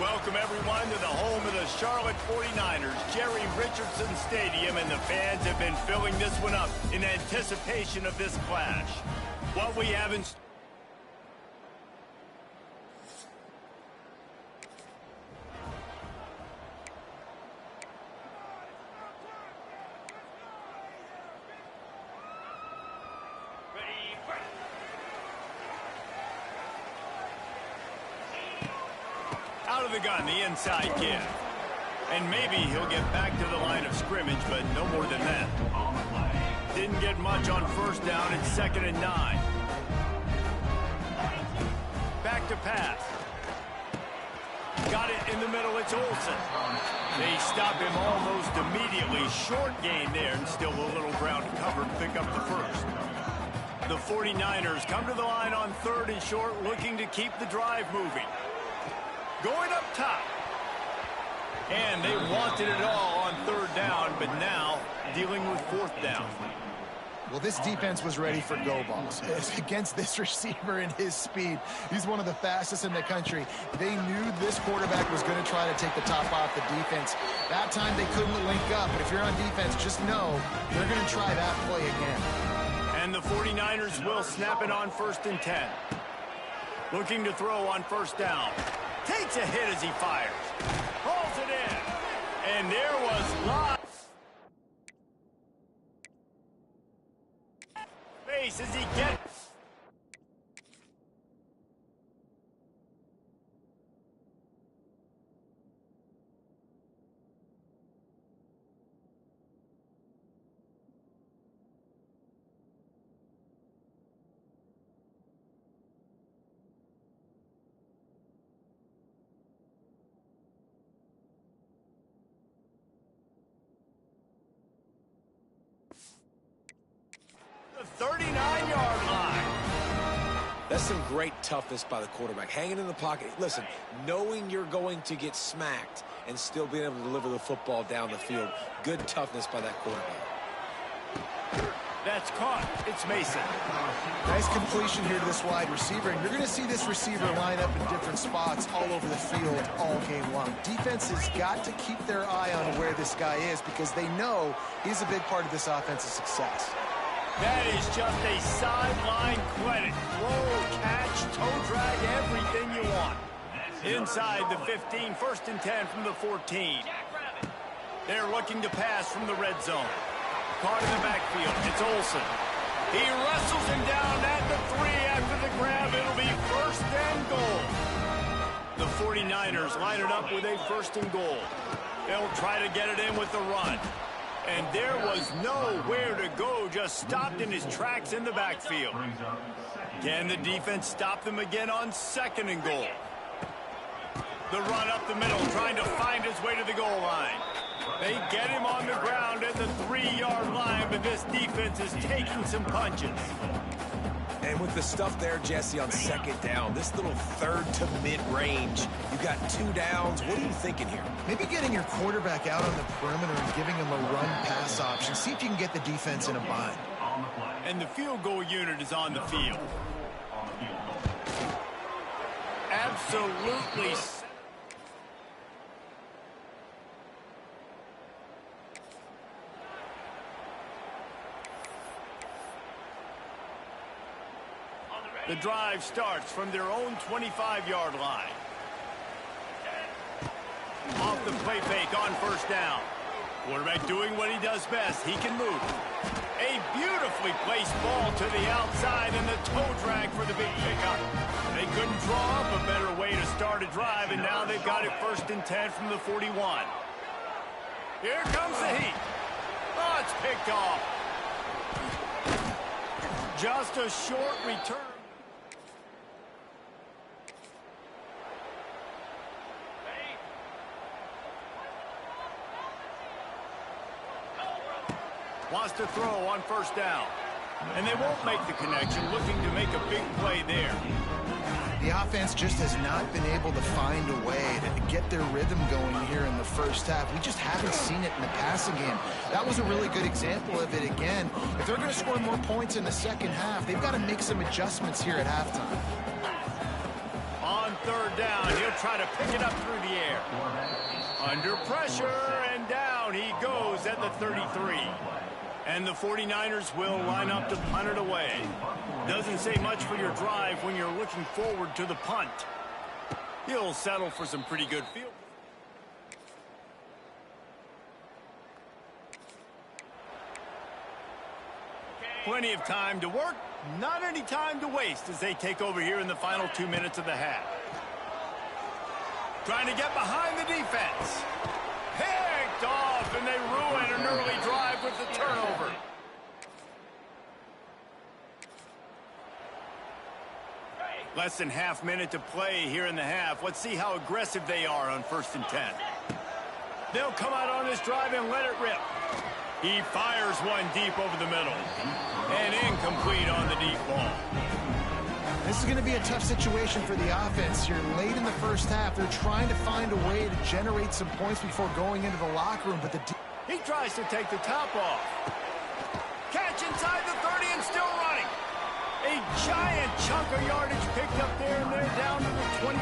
Welcome, everyone, to the home of the Charlotte 49ers, Jerry Richardson Stadium, and the fans have been filling this one up in anticipation of this clash. What we have in... Out of the gun, the inside kid. And maybe he'll get back to the line of scrimmage, but no more than that. Didn't get much on first down. It's 2nd and 9. Back to pass. Got it in the middle. It's Olsen. They stop him almost immediately. Short gain there, and still a little ground to cover to pick up the first. The 49ers come to the line on 3rd and short, looking to keep the drive moving. Going up top. And they wanted it all on 3rd down, but now dealing with 4th down. Well, this defense was ready for go balls. Against this receiver and his speed, he's one of the fastest in the country. They knew this quarterback was going to try to take the top off the defense. That time they couldn't link up, but if you're on defense, just know they're going to try that play again. And the 49ers will snap it on 1st and 10. Looking to throw on 1st down. Takes a hit as he fires. Hauls it in. And there was lots. Space as he gets. The 39-yard line. That's some great toughness by the quarterback. Hanging in the pocket. Listen, knowing you're going to get smacked and still being able to deliver the football down the field. Good toughness by that quarterback. That's caught. It's Mason. Nice completion here to this wide receiver, and you're going to see this receiver line up in different spots all over the field all game long. Defense has got to keep their eye on where this guy is because they know he's a big part of this offense's success. That is just a sideline credit. Roll, catch, toe drag, everything you want. Inside the 15, 1st and 10 from the 14. They're looking to pass from the red zone. Caught in the backfield. It's Olsen. He wrestles him down at the 3 after the grab. It'll be 1st and goal. The 49ers line it up with a 1st and goal. They'll try to get it in with the run. And there was nowhere to go, just stopped in his tracks in the backfield. Can the defense stop them again on 2nd and goal? The run up the middle, trying to find his way to the goal line. They get him on the ground at the 3-yard line, but this defense is taking some punches. And with the stuff there, Jesse, on 2nd down, this little 3rd to mid-range, you got 2 downs. What are you thinking here? Maybe getting your quarterback out on the perimeter and giving him a run-pass option. See if you can get the defense in a bind. And the field goal unit is on the field. Absolutely. The drive starts from their own 25-yard line. Off the play fake on 1st down. Quarterback doing what he does best. He can move. A beautifully placed ball to the outside and the toe drag for the big pickup. They couldn't draw up a better way to start a drive, and now they've got it 1st and 10 from the 41. Here comes the heat. Oh, it's picked off. Just a short return. Wants to throw on 1st down. And they won't make the connection, looking to make a big play there. The offense just has not been able to find a way to get their rhythm going here in the 1st half. We just haven't seen it in the passing game. That was a really good example of it again. If they're going to score more points in the 2nd half, they've got to make some adjustments here at halftime. On third down. He'll try to pick it up through the air. Under pressure, and down he goes at the 33. And the 49ers will line up to punt it away. Doesn't say much for your drive when you're looking forward to the punt. He'll settle for some pretty good field. Plenty of time to work, not any time to waste as they take over here in the final 2 minutes of the half. Trying to get behind the defense. Picked off, and they ruin an early drive with the turnover. Less than half minute to play here in the half. Let's see how aggressive they are on 1st and 10. They'll come out on this drive and let it rip. He fires one deep over the middle. And incomplete on the deep ball. This is going to be a tough situation for the offense here. Late in the first half, they're trying to find a way to generate some points before going into the locker room. But he tries to take the top off. Catch inside the 30 and still running. A giant chunk of yardage picked up there, and they're down to the 24.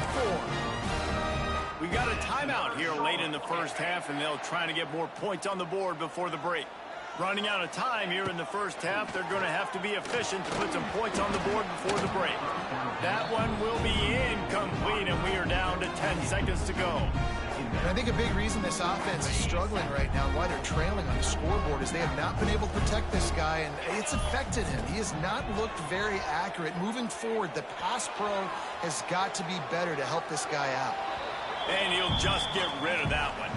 We got a timeout here late in the first half, and they'll try to get more points on the board before the break. Running out of time here in the first half, they're going to have to be efficient to put some points on the board before the break. That one will be incomplete, and we are down to 10 seconds to go. And I think a big reason this offense is struggling right now and why they're trailing on the scoreboard is they have not been able to protect this guy, and it's affected him. He has not looked very accurate. Moving forward, the pass pro has got to be better to help this guy out. And he'll just get rid of that one.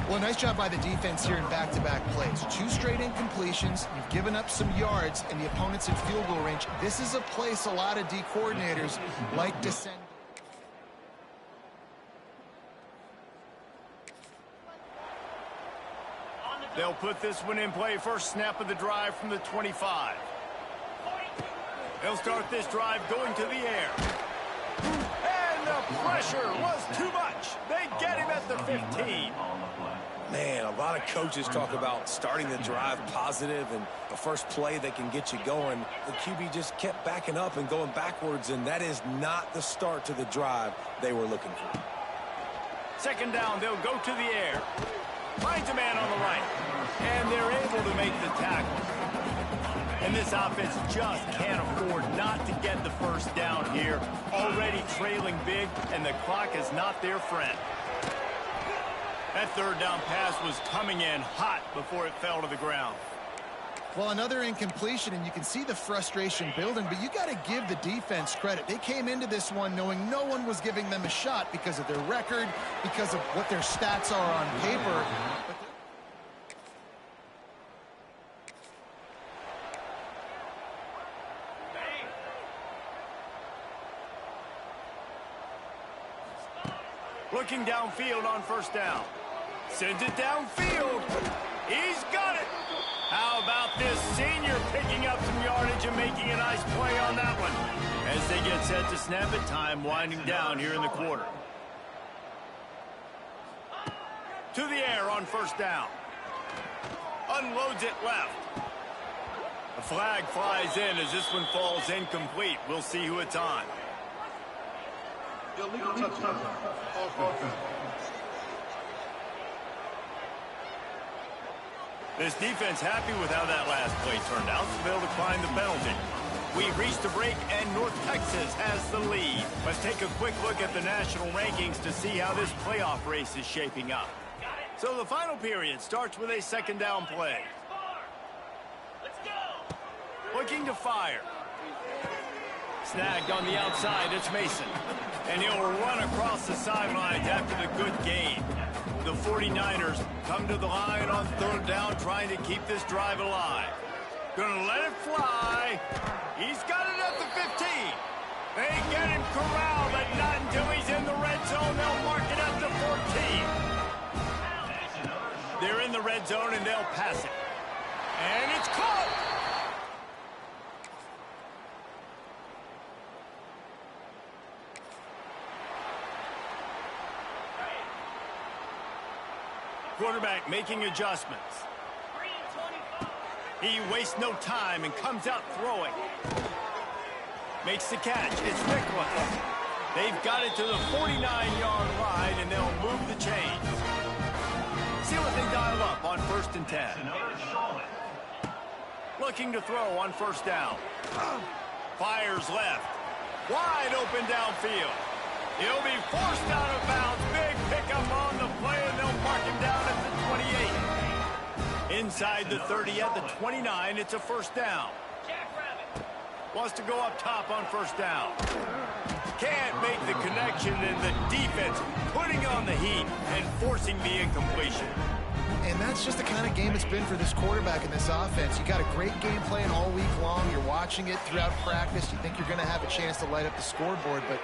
Well, nice job by the defense here in back-to-back plays. 2 straight incompletions. You've given up some yards, and the opponent's in field goal range. This is a place a lot of D coordinators like to send. They'll put this one in play. First snap of the drive from the 25. They'll start this drive going to the air. And the pressure was too much. They get him at the 15. Man, a lot of coaches talk about starting the drive positive and the first play that can get you going. The QB just kept backing up and going backwards, and that is not the start to the drive they were looking for. Second down, they'll go to the air. Finds a man on the right, and they're able to make the tackle. And this offense just can't afford not to get the first down here. Already trailing big, and the clock is not their friend. That third down pass was coming in hot before it fell to the ground. Well, another incompletion, and you can see the frustration building, but you got to give the defense credit. They came into this one knowing no one was giving them a shot because of their record, because of what their stats are on paper. Looking downfield on first down. Sends it downfield. He's got it. How about this senior picking up some yardage and making a nice play on that one? As they get set to snap it, time winding down here in the quarter. To the air on first down. Unloads it left. A flag flies in as this one falls incomplete. We'll see who it's on. Illegal touchdown. This defense happy with how that last play turned out, so they'll decline the penalty. We've reached the break, and North Texas has the lead. Let's take a quick look at the national rankings to see how this playoff race is shaping up. So the final period starts with a second down play. Looking to fire. Snagged on the outside, it's Mason. And he'll run across the sidelines after the good gain. The 49ers come to the line on third down, trying to keep this drive alive. Gonna let it fly. He's got it at the 15. They get him corralled, but not until he's in the red zone. They'll mark it at the 14. They're in the red zone, and they'll pass it. And it's caught. Quarterback making adjustments. He wastes no time and comes out throwing. Makes the catch. It's Nicholas. They've got it to the 49-yard line, and they'll move the chains. See what they dial up on 1st and 10. Looking to throw on 1st down. Fires left. Wide open downfield. He'll be forced out of bounds. Big pickup on the play, and they'll mark him down at the 28. Inside the 30 at the 29, it's a 1st down. Wants to go up top on 1st down. Can't make the connection, and the defense putting on the heat and forcing the incompletion. And that's just the kind of game it's been for this quarterback in this offense. You got a great game plan all week long. You're watching it throughout practice. You think you're going to have a chance to light up the scoreboard, but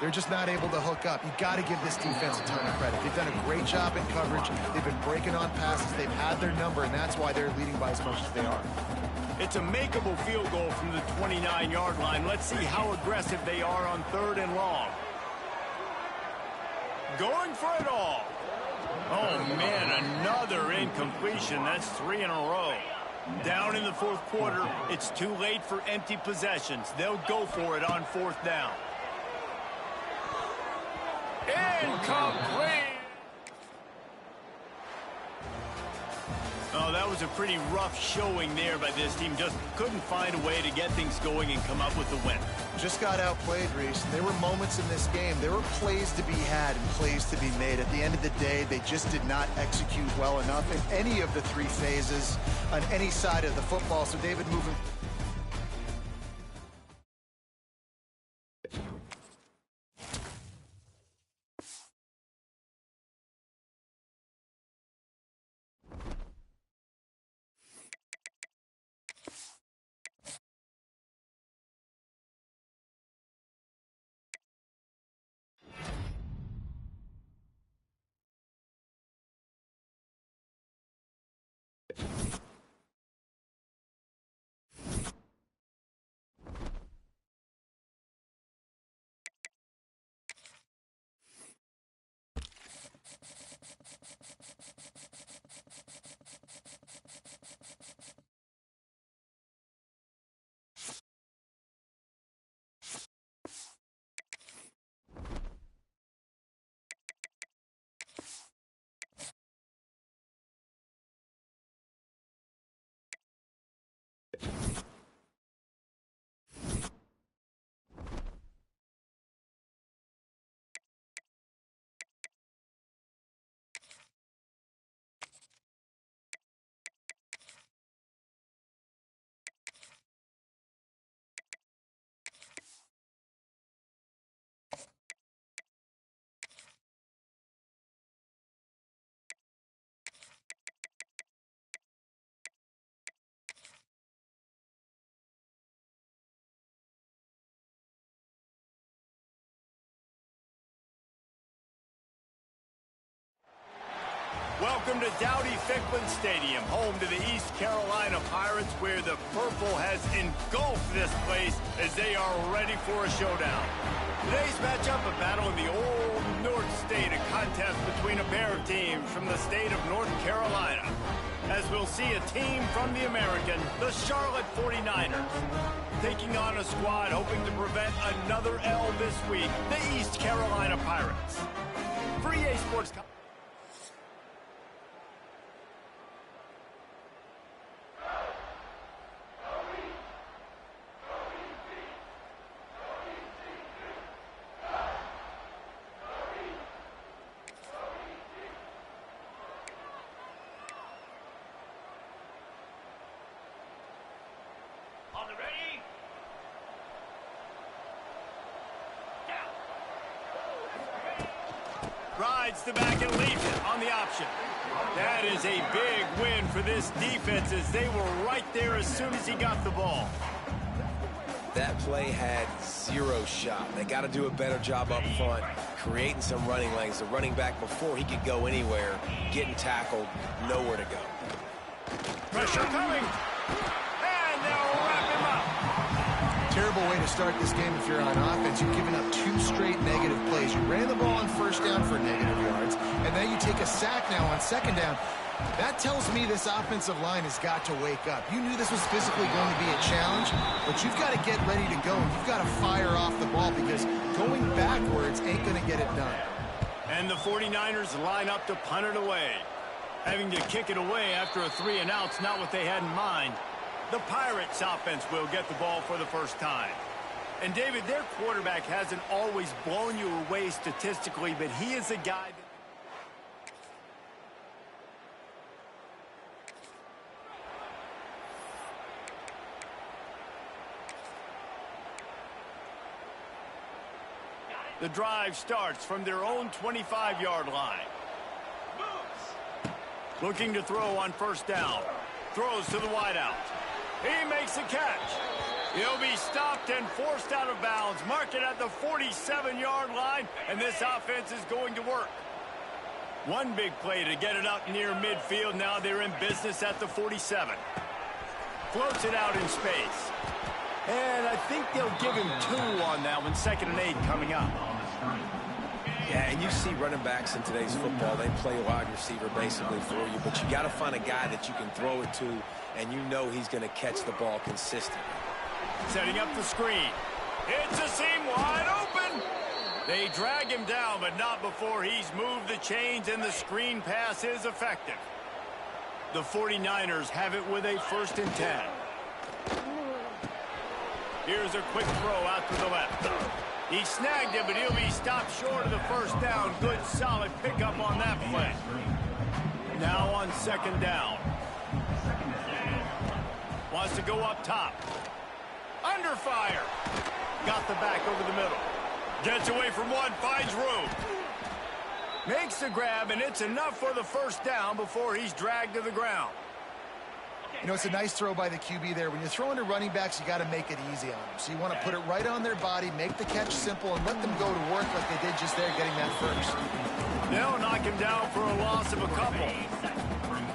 they're just not able to hook up. You got to give this defense a ton of credit. They've done a great job in coverage. They've been breaking on passes. They've had their number, and that's why they're leading by as much as they are. It's a makeable field goal from the 29-yard line. Let's see how aggressive they are on 3rd and long. Going for it all. Oh, man, another incompletion. That's 3 in a row. Down in the 4th quarter, it's too late for empty possessions. They'll go for it on 4th down. Incomplete! Oh, that was a pretty rough showing there by this team. Just couldn't find a way to get things going and come up with the win. Just got outplayed, Reese. There were moments in this game. There were plays to be had and plays to be made. At the end of the day, they just did not execute well enough in any of the 3 phases on any side of the football. So David moving. Welcome to Dowdy-Ficklin Stadium, home to the East Carolina Pirates, where the purple has engulfed this place as they are ready for a showdown. Today's matchup, a battle in the old North State, a contest between a pair of teams from the state of North Carolina, as we'll see a team from the American, the Charlotte 49ers, taking on a squad hoping to prevent another L this week, the East Carolina Pirates. For EA Sports... Rides the back and leaves it on the option. That is a big win for this defense as they were right there as soon as he got the ball. That play had 0 shot. They got to do a better job up front, creating some running lanes. The running back, before he could go anywhere, getting tackled, nowhere to go. Pressure coming. And they'll wrap him up. Terrible way to start this game if you're on offense. You've given up 2 straight negative plays. You ran the ball on 1st down for negative yards, and then you take a sack now on 2nd down. That tells me this offensive line has got to wake up. You knew this was physically going to be a challenge, but you've got to get ready to go. You've got to fire off the ball because going backwards ain't going to get it done. And the 49ers line up to punt it away. Having to kick it away after a 3-and-out's not what they had in mind. The Pirates offense will get the ball for the first time. And, David, their quarterback hasn't always blown you away statistically, but he is a guy that... The drive starts from their own 25-yard line. Looking to throw on first down. Throws to the wideout. He makes a catch. He'll be stopped and forced out of bounds. Mark it at the 47-yard line, and this offense is going to work. One big play to get it up near midfield. Now they're in business at the 47. Floats it out in space. And I think they'll give him 2 on that one. 2nd and 8 coming up. Yeah, and you see running backs in today's football, they play wide receiver basically for you, but you got to find a guy that you can throw it to, and you know he's going to catch the ball consistently. Setting up the screen. It's a seam wide open. They drag him down, but not before he's moved the chains, and the screen pass is effective. The 49ers have it with a 1st and 10. Here's a quick throw out to the left. He snagged it, but he'll be stopped short of the first down. Good, solid pickup on that play. Now on 2nd down. Wants to go up top. Under fire. Got the back over the middle. Gets away from one, finds room. Makes the grab, and it's enough for the first down before he's dragged to the ground. You know, it's a nice throw by the QB there. When you're throwing to running backs, you got to make it easy on them. So you want to put it right on their body, make the catch simple, and let them go to work like they did just there, getting that first. They'll knock him down for a loss of a couple.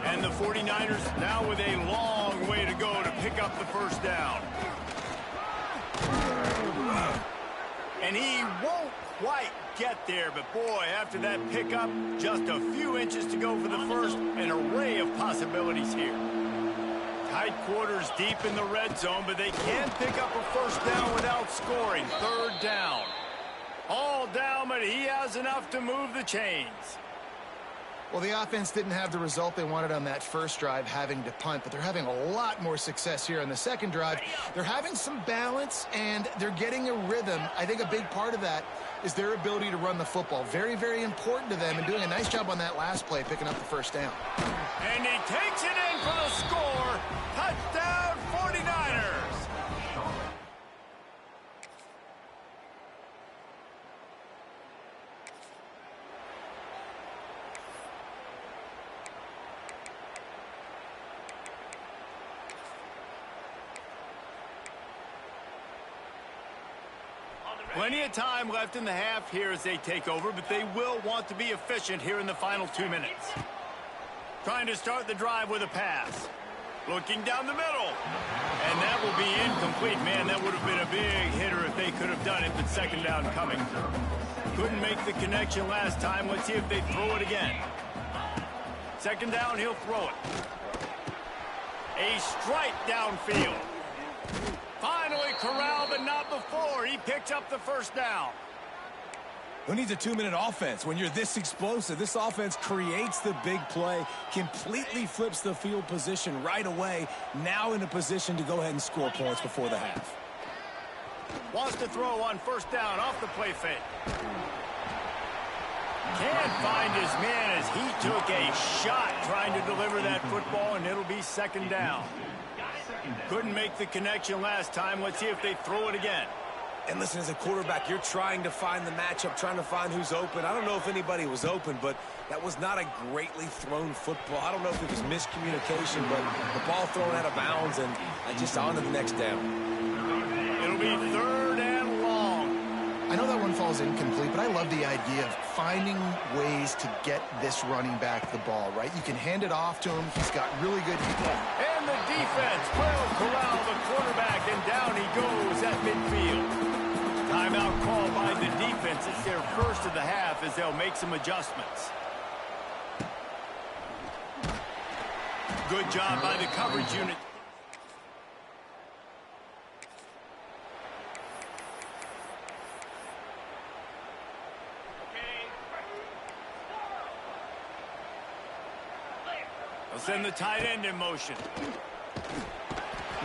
And the 49ers now with a long way to go to pick up the first down. And he won't quite get there, but boy, after that pickup, just a few inches to go for the first. An array of possibilities here. Tight quarters deep in the red zone, but they can pick up a first down without scoring. 3rd down. All down, but he has enough to move the chains. Well, the offense didn't have the result they wanted on that first drive, having to punt, but they're having a lot more success here on the second drive. They're having some balance, and they're getting a rhythm. I think a big part of that is their ability to run the football. Very, very important to them, and doing a nice job on that last play, picking up the first down. And he takes it in for the score. Touchdown, 49ers. Plenty of time left in the half here as they take over, but they will want to be efficient here in the final 2 minutes. Trying to start the drive with a pass. Looking down the middle. And that will be incomplete. Man, that would have been a big hitter if they could have done it, but 2nd down coming. Couldn't make the connection last time. Let's see if they throw it again. 2nd down, he'll throw it. A strike downfield. Finally corralled, but not before. He picks up the first down. Who needs a 2-minute offense when you're this explosive? This offense creates the big play, completely flips the field position right away, now in a position to go ahead and score points before the half. Wants to throw on first down off the play fake. Can't find his man as he took a shot trying to deliver that football, and it'll be 2nd down. Couldn't make the connection last time. Let's see if they throw it again. And listen, as a quarterback, you're trying to find the matchup, trying to find who's open. I don't know if anybody was open, but that was not a greatly thrown football. I don't know if it was miscommunication, but the ball thrown out of bounds and just on to the next down. It'll be 3rd and long. I know that one falls incomplete, but I love the idea of finding ways to get this running back the ball, right? You can hand it off to him. He's got really good... And the defense will corral the quarterback, and down he goes at midfield. Timeout call by the defense. It's their first of the half as they'll make some adjustments. Good job by the coverage unit. They'll send the tight end in motion.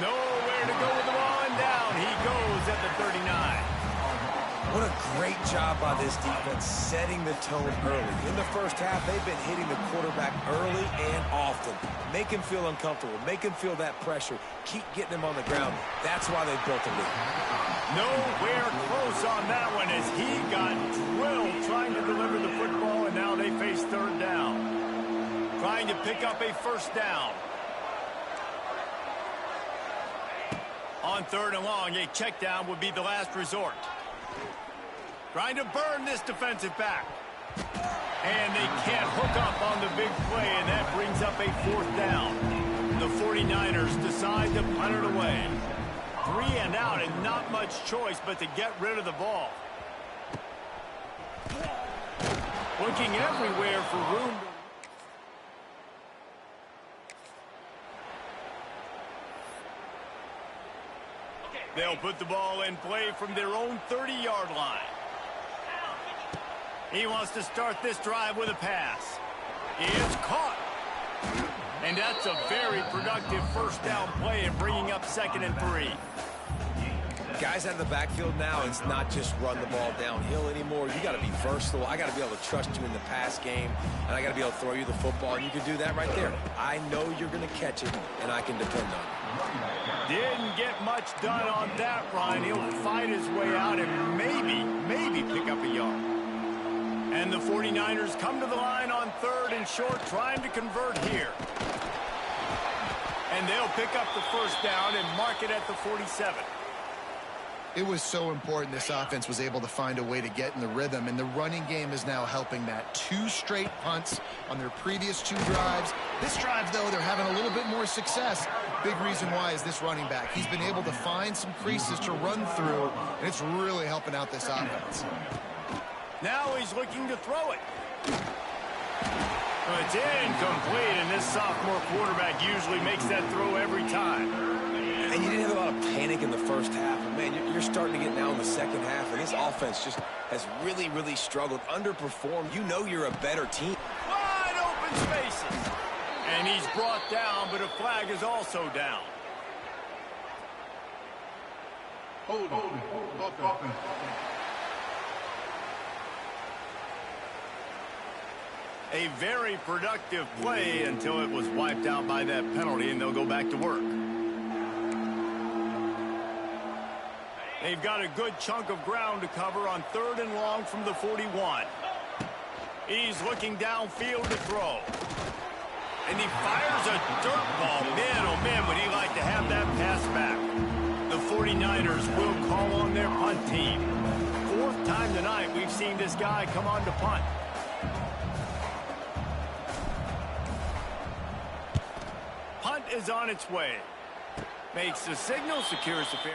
Nowhere to go with the ball, and down he goes at the 39. What a great job by this defense setting the tone early. In the first half, they've been hitting the quarterback early and often. Make him feel uncomfortable. Make him feel that pressure. Keep getting him on the ground. That's why they built a lead. Nowhere close on that one as he got drilled trying to deliver the football, and now they face third down. Trying to pick up a first down. On third and long, a check down would be the last resort. Trying to burn this defensive back. And they can't hook up on the big play, and that brings up a fourth down. The 49ers decide to punt it away. 3 and out, and not much choice but to get rid of the ball. Looking everywhere for room. They'll put the ball in play from their own 30-yard line. He wants to start this drive with a pass. It's caught. And that's a very productive first down play and bringing up 2nd and 3. Guys out of the backfield now, it's not just run the ball downhill anymore. You got to be versatile. I got to be able to trust you in the pass game, and I got to be able to throw you the football, and you can do that right there. I know you're going to catch it, and I can depend on it. Didn't get much done on that run. He'll fight his way out and maybe pick up a yard. And the 49ers come to the line on 3rd and short, trying to convert here. And they'll pick up the first down and mark it at the 47. It was so important this offense was able to find a way to get in the rhythm, and the running game is now helping that. 2 straight punts on their previous 2 drives. This drive, though, they're having a little bit more success. Big reason why is this running back. He's been able to find some creases to run through, and it's really helping out this offense. Now he's looking to throw it. Well, it's incomplete, and this sophomore quarterback usually makes that throw every time. And you didn't have a lot of panic in the first half. And man, you're starting to get now in the second half, and this offense just has really struggled, underperformed. You know you're a better team. Wide open spaces. And he's brought down, but a flag is also down. Hold. A very productive play until it was wiped out by that penalty, and they'll go back to work. They've got a good chunk of ground to cover on 3rd and long from the 41. He's looking downfield to throw. And he fires a dirt ball. Man, oh man, would he like to have that pass back. The 49ers will call on their punt team. 4th time tonight we've seen this guy come on to punt. Punt is on its way. Makes the signal, secures the fair.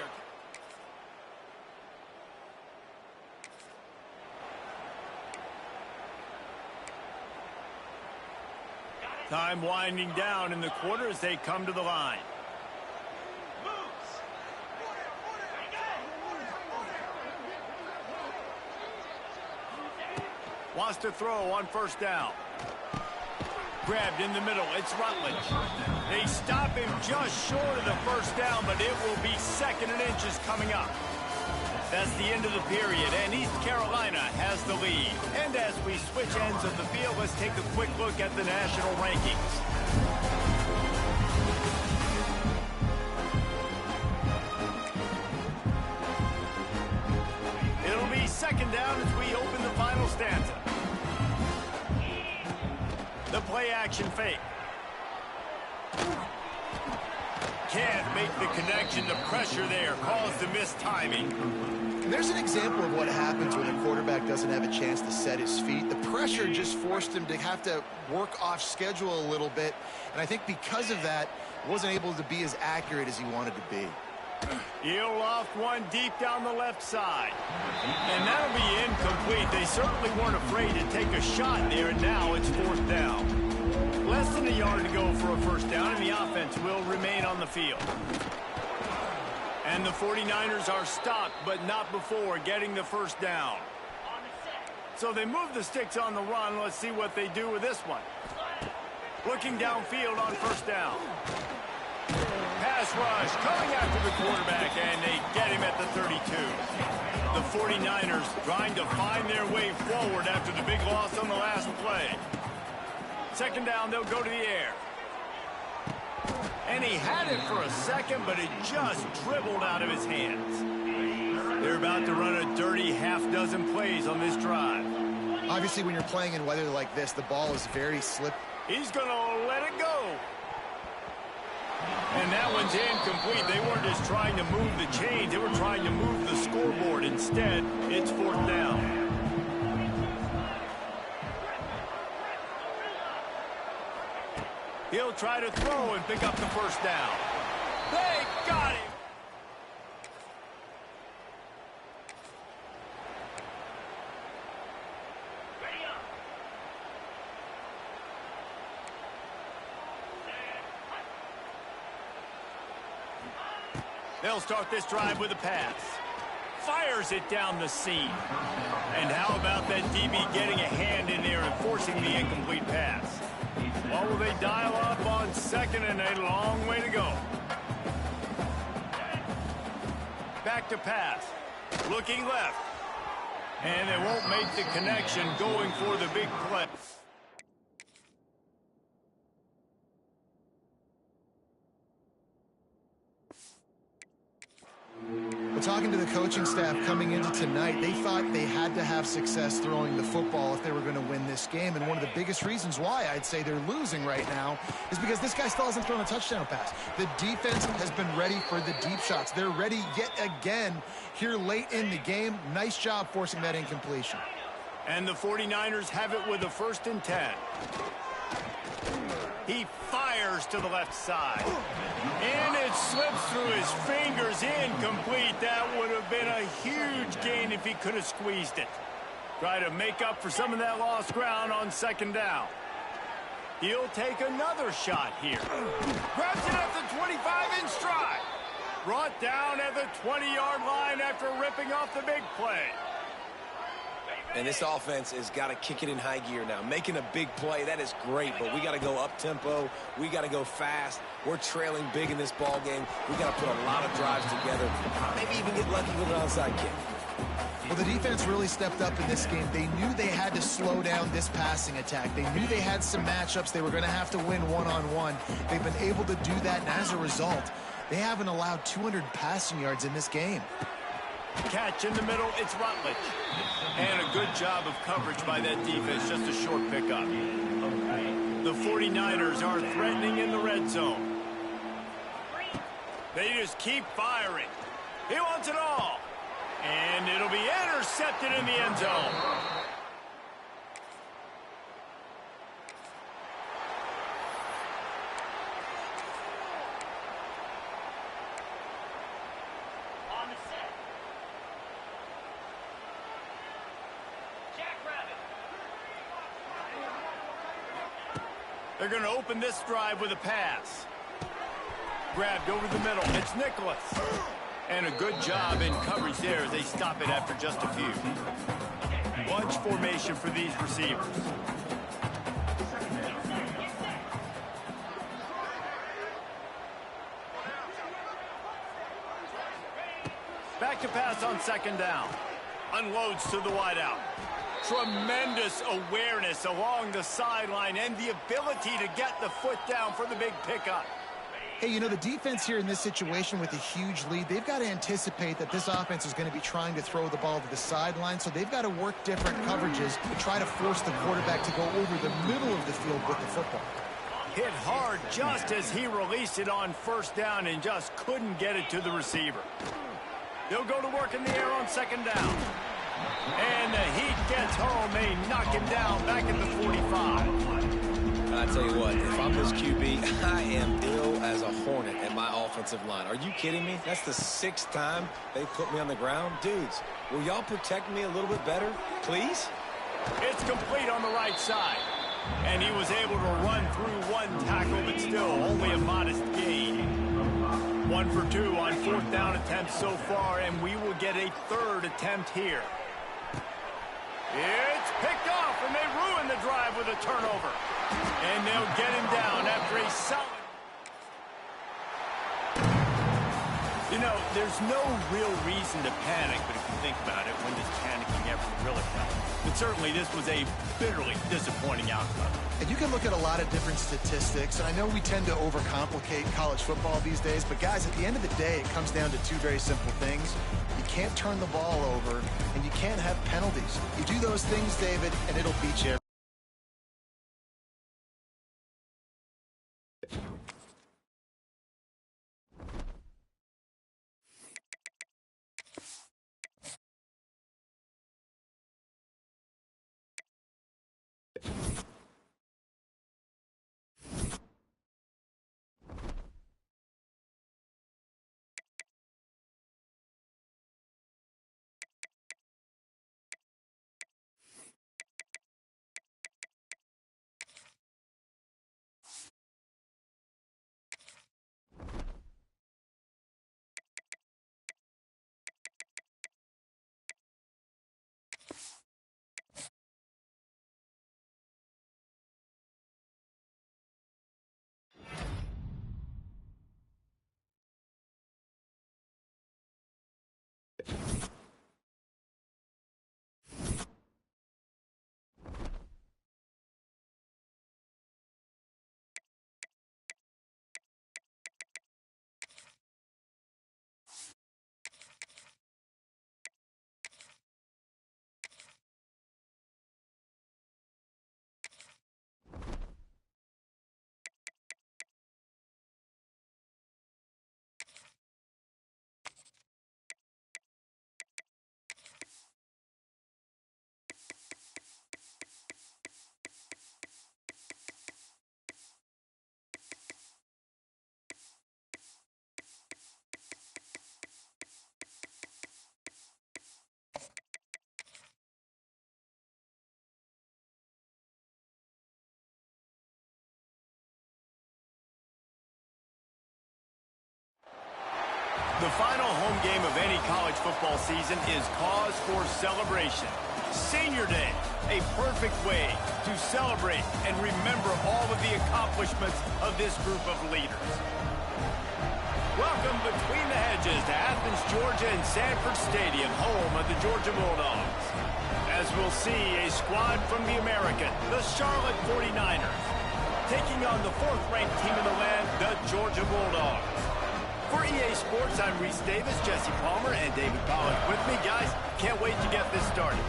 Time winding down in the quarter as they come to the line. Wants to throw on first down. Grabbed in the middle. It's Rutledge. They stop him just short of the first down, but it will be 2nd and inches coming up. That's the end of the period, and East Carolina has the lead. And as we switch ends of the field, let's take a quick look at the national rankings. It'll be 2nd down as we open the final stanza. The play action fake. Can't make the connection. The pressure there caused the mistiming. And there's an example of what happens when a quarterback doesn't have a chance to set his feet. The pressure just forced him to have to work off schedule a little bit. And I think because of that, wasn't able to be as accurate as he wanted to be. He'll loft one deep down the left side. And that'll be incomplete. They certainly weren't afraid to take a shot there, and now it's 4th down. Less than a yard to go for a first down, and the offense will remain on the field. And the 49ers are stopped, but not before getting the first down. So they move the sticks on the run. Let's see what they do with this one. Looking downfield on first down. Pass rush coming after the quarterback, and they get him at the 32. The 49ers trying to find their way forward after the big loss on the last play. Second down, they'll go to the air. And he had it for a second, but it just dribbled out of his hands. They're about to run a dirty half-dozen plays on this drive. Obviously, when you're playing in weather like this, the ball is very slippery. He's going to let it go. And that one's incomplete. They weren't just trying to move the chains. They were trying to move the scoreboard. Instead, it's fourth down. He'll try to throw and pick up the first down. They got him. They'll start this drive with a pass. Fires it down the seam. And how about that DB getting a hand in there and forcing the incomplete pass? What will they dial up on second and a long way to go? Back to pass. Looking left. And they won't make the connection going for the big play. But talking to the coaching staff coming into tonight, they thought they had to have success throwing the football if they were going to win this game. And one of the biggest reasons why I'd say they're losing right now is because this guy still hasn't thrown a touchdown pass. The defense has been ready for the deep shots. They're ready yet again here late in the game. Nice job forcing that incompletion. And the 49ers have it with a 1st and 10. He fires to the left side. And it slips through his fingers, incomplete. That would have been a huge gain if he could have squeezed it. Try to make up for some of that lost ground on second down. He'll take another shot here. Grabs it at the 25 in stride. Brought down at the 20-yard line after ripping off the big play. And this offense has got to kick it in high gear now. Making a big play, that is great, but we got to go up-tempo. We got to go fast. We're trailing big in this ball game. We got to put a lot of drives together. Maybe even get lucky with an onside kick. Well, the defense really stepped up in this game. They knew they had to slow down this passing attack. They knew they had some matchups they were going to have to win one-on-one. They've been able to do that, and as a result, they haven't allowed 200 passing yards in this game. Catch in the middle, it's Rutledge. And a good job of coverage by that defense, just a short pickup. The 49ers are threatening in the red zone. They just keep firing. He wants it all. And it'll be intercepted in the end zone. They're going to open this drive with a pass. Grabbed over the middle. It's Nicholas. And a good job in coverage there as they stop it after just a few. Bunch formation for these receivers. Back to pass on second down. Unloads to the wideout. Tremendous awareness along the sideline and the ability to get the foot down for the big pickup. Hey, you know, the defense here in this situation with a huge lead, they've got to anticipate that this offense is going to be trying to throw the ball to the sideline, so they've got to work different coverages to try to force the quarterback to go over the middle of the field with the football. Hit hard just as he released it on first down and just couldn't get it to the receiver. They'll go to work in the air on second down. And the heat gets home. They knock him down back at the 45. I tell you what, if I'm this QB, I am ill as a hornet at my offensive line. Are you kidding me? That's the 6th time they put me on the ground. Dudes, will y'all protect me a little bit better, please? It's complete on the right side. And he was able to run through one tackle, but still only a modest gain. 1 for 2 on 4th down attempts so far, and we will get a 3rd attempt here. It's picked off, and they ruin the drive with a turnover. And they'll get him down after a solid... You know, there's no real reason to panic, but if you think about it, when does panicking ever really help? But certainly this was a bitterly disappointing outcome. And you can look at a lot of different statistics, and I know we tend to overcomplicate college football these days, but guys, at the end of the day, it comes down to 2 very simple things. You can't turn the ball over, and you can't have penalties. You do those things, David, and it'll beat you. The final home game of any college football season is cause for celebration. Senior Day, a perfect way to celebrate and remember all of the accomplishments of this group of leaders. Welcome between the hedges to Athens, Georgia and Sanford Stadium, home of the Georgia Bulldogs. As we'll see, a squad from the American, the Charlotte 49ers, taking on the 4th-ranked team in the land, the Georgia Bulldogs. For EA Sports, I'm Reese Davis, Jesse Palmer, and David Pollock with me. Guys, can't wait to get this started.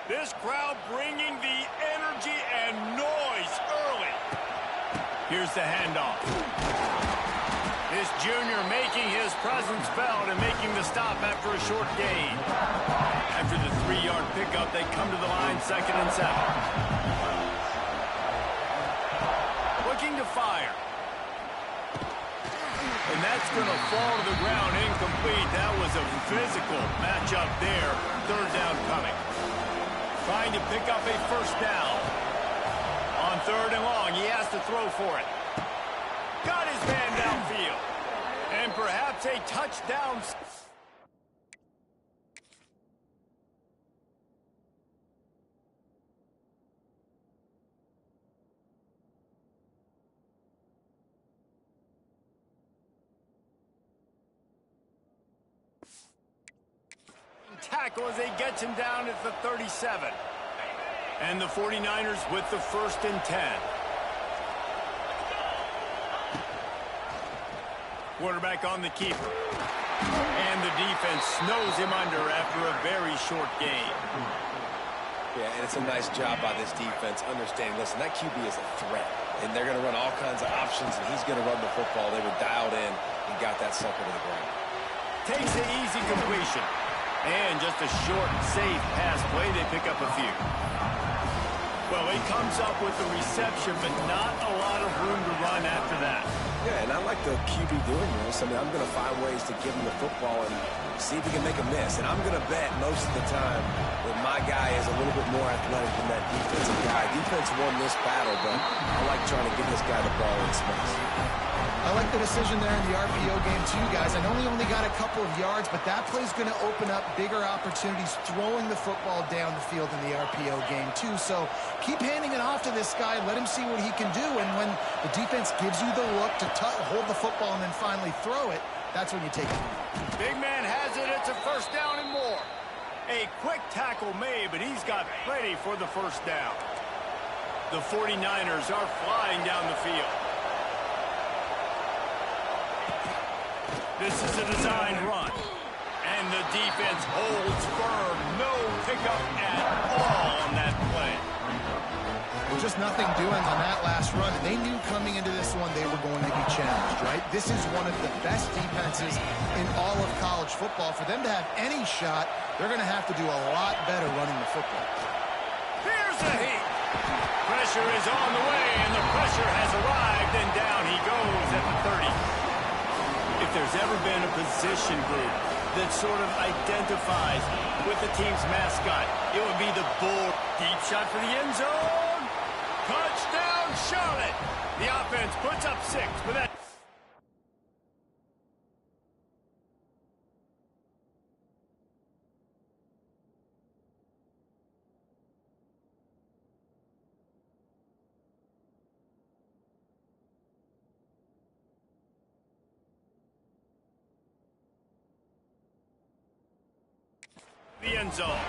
This crowd bringing the energy and noise early. Here's the handoff. This junior making his presence felt and making the stop after a short gain. After the 3-yard pickup, they come to the line 2nd and 7. Looking to fire. And that's going to fall to the ground incomplete. That was a physical matchup there. 3rd down coming. Trying to pick up a 1st down. On 3rd and long, he has to throw for it. Got his man downfield. And perhaps a touchdown. tackle as they get him down at the 37. And the 49ers with the 1st and 10. Quarterback on the keeper. And the defense snows him under after a very short game. Yeah, and it's a nice job by this defense understanding, listen, that QB is a threat. And they're going to run all kinds of options, and he's going to run the football. They were dialed in and got that sucker to the ground. Takes the easy completion. And just a short, safe pass play. They pick up a few. Well, he comes up with the reception, but not a lot of room to run after that. Yeah, and I like the QB doing this. I mean, I'm going to find ways to give him the football and see if he can make a miss. And I'm going to bet most of the time that my guy is a little bit more athletic than that defensive guy. Defense won this battle, but I like trying to get this guy the ball in space. I like the decision there in the RPO game too, guys. I know he only got a couple of yards, but that play's going to open up bigger opportunities throwing the football down the field in the RPO game too. So keep handing it off to this guy. Let him see what he can do. And when the defense gives you the look to hold the football and then finally throw it, that's when you take it. Big man has it. It's a 1st down and more. A quick tackle made, but he's got ready for the 1st down. The 49ers are flying down the field. This is a designed run. And the defense holds firm. No pickup at all on that play. Just nothing doing on that last run. And they knew coming into this one they were going to be challenged, right? This is one of the best defenses in all of college football. For them to have any shot, they're going to have to do a lot better running the football. Here's a heat. Pressure is on the way, and the pressure has arrived, and down he goes at the 30. If there's ever been a position group that sort of identifies with the team's mascot, it would be the Bull. Deep shot for the end zone. Touchdown, Charlotte. The offense puts up 6 with that. The end zone.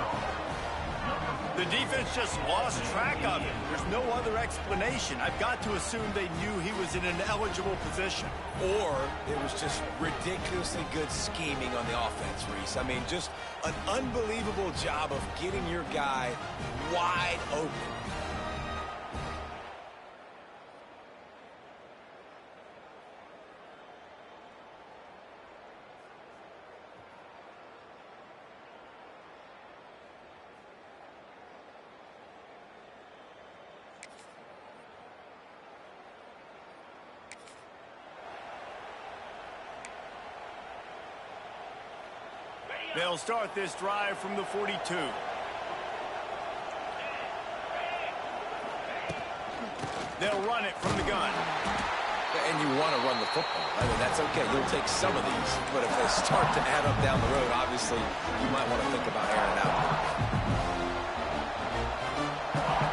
The defense just lost track of it. There's no other explanation. I've got to assume they knew he was in an eligible position. Or it was just ridiculously good scheming on the offense, Reese. I mean, just an unbelievable job of getting your guy wide open. They'll start this drive from the 42. They'll run it from the gun. And you want to run the football. I mean, that's okay. You'll take some of these. But if they start to add up down the road, obviously, you might want to think about airing it out.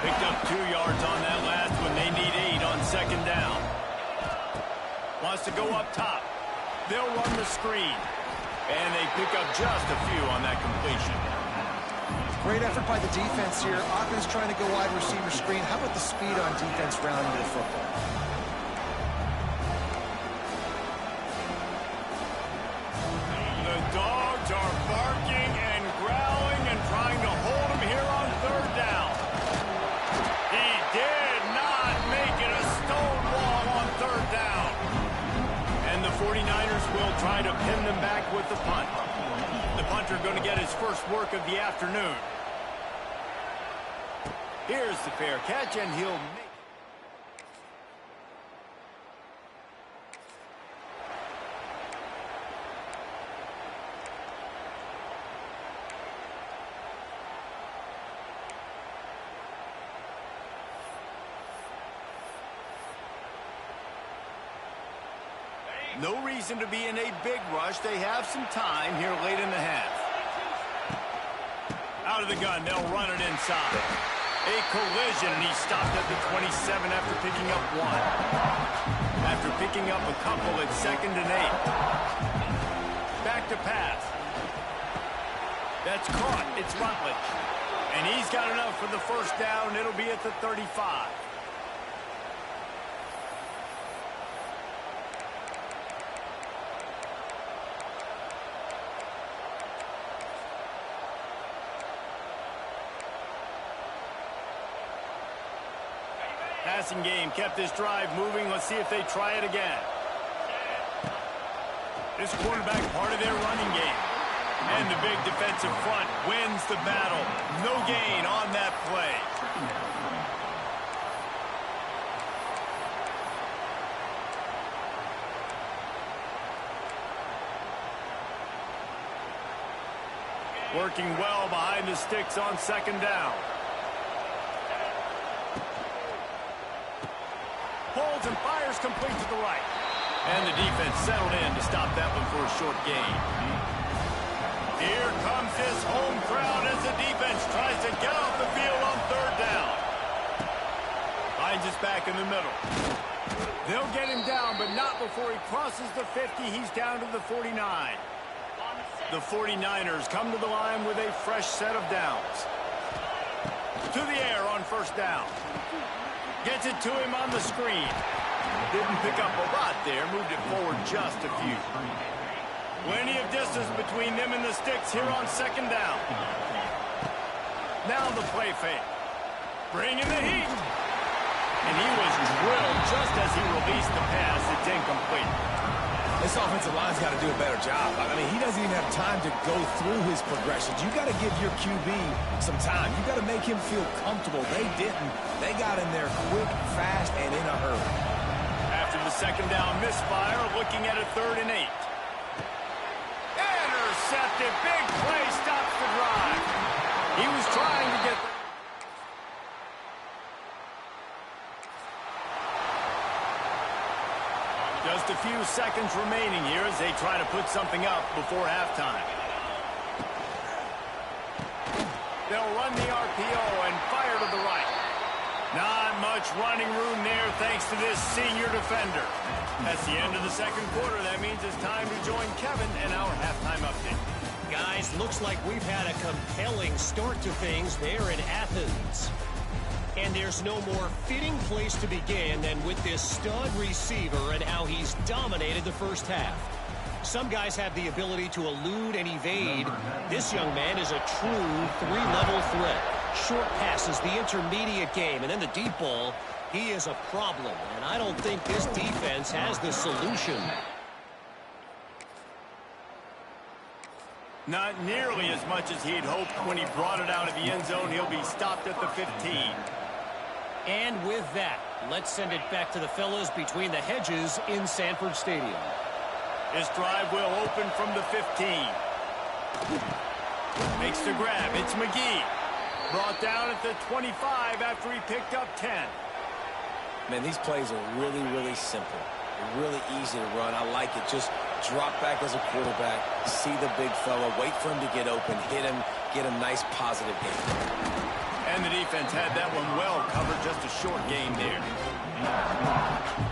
Picked up 2 yards on that last one. They need 8 on 2nd down. Wants to go up top. They'll run the screen. And they pick up just a few on that completion. Great effort by the defense here. Offense trying to go wide receiver screen. How about the speed on defense rounding the football? The dogs are barking and growling and trying to hold him here on 3rd down. He did not make it a stone wall on 3rd down. And the 49ers will try to pin them back with the punt. The punter going to get his first work of the afternoon. Here's the fair catch, and he'll make it. No reason to be in a big rush. They have some time here late in the half. Out of the gun, they'll run it inside. A collision, and he stopped at the 27 after picking up 1. After picking up a couple at 2nd and 8. Back to pass. That's caught. It's Rutledge. And he's got enough for the first down. It'll be at the 35. Passing game kept this drive moving. Let's see if they try it again. This quarterback part of their running game. And the big defensive front wins the battle. No gain on that play. Working well behind the sticks on second down. Holds and fires complete to the right. And the defense settled in to stop that one for a short gain. Here comes this home crowd as the defense tries to get off the field on third down. Finds us back in the middle. They'll get him down, but not before he crosses the 50. He's down to the 49. The 49ers come to the line with a fresh set of downs. To the air on first down. Gets it to him on the screen. Didn't pick up a lot there. Moved it forward just a few. Plenty of distance between them and the sticks here on second down. Now the play fake. Bringing the heat. And he was drilled just as he released the pass. It's incomplete. This offensive line's got to do a better job. I mean, he doesn't even have time to go through his progressions. You got to give your QB some time. You got to make him feel comfortable. They didn't. They got in there quick, fast, and in a hurry. After the second down misfire, looking at a 3rd and 8. Intercepted. Big play stops the drive. He was trying to get... Just a few seconds remaining here as they try to put something up before halftime. They'll run the RPO and fire to the right. Not much running room there thanks to this senior defender. That's the end of the second quarter. That means it's time to join Kevin and our halftime update. Guys, looks like we've had a compelling start to things there in Athens. And there's no more fitting place to begin than with this stud receiver and how he's dominated the first half. Some guys have the ability to elude and evade. This young man is a true 3-level threat. Short passes, the intermediate game, and then the deep ball. He is a problem, and I don't think this defense has the solution. Not nearly as much as he'd hoped when he brought it out of the end zone. He'll be stopped at the 15. And with that, let's send it back to the fellas between the hedges in Sanford Stadium. This drive will open from the 15. Makes the grab. It's McGee. Brought down at the 25 after he picked up 10. Man, these plays are really, really simple. They're really easy to run. I like it. Just drop back as a quarterback, see the big fella, wait for him to get open, hit him, get a nice positive game. And the defense had that one well covered, just a short game there.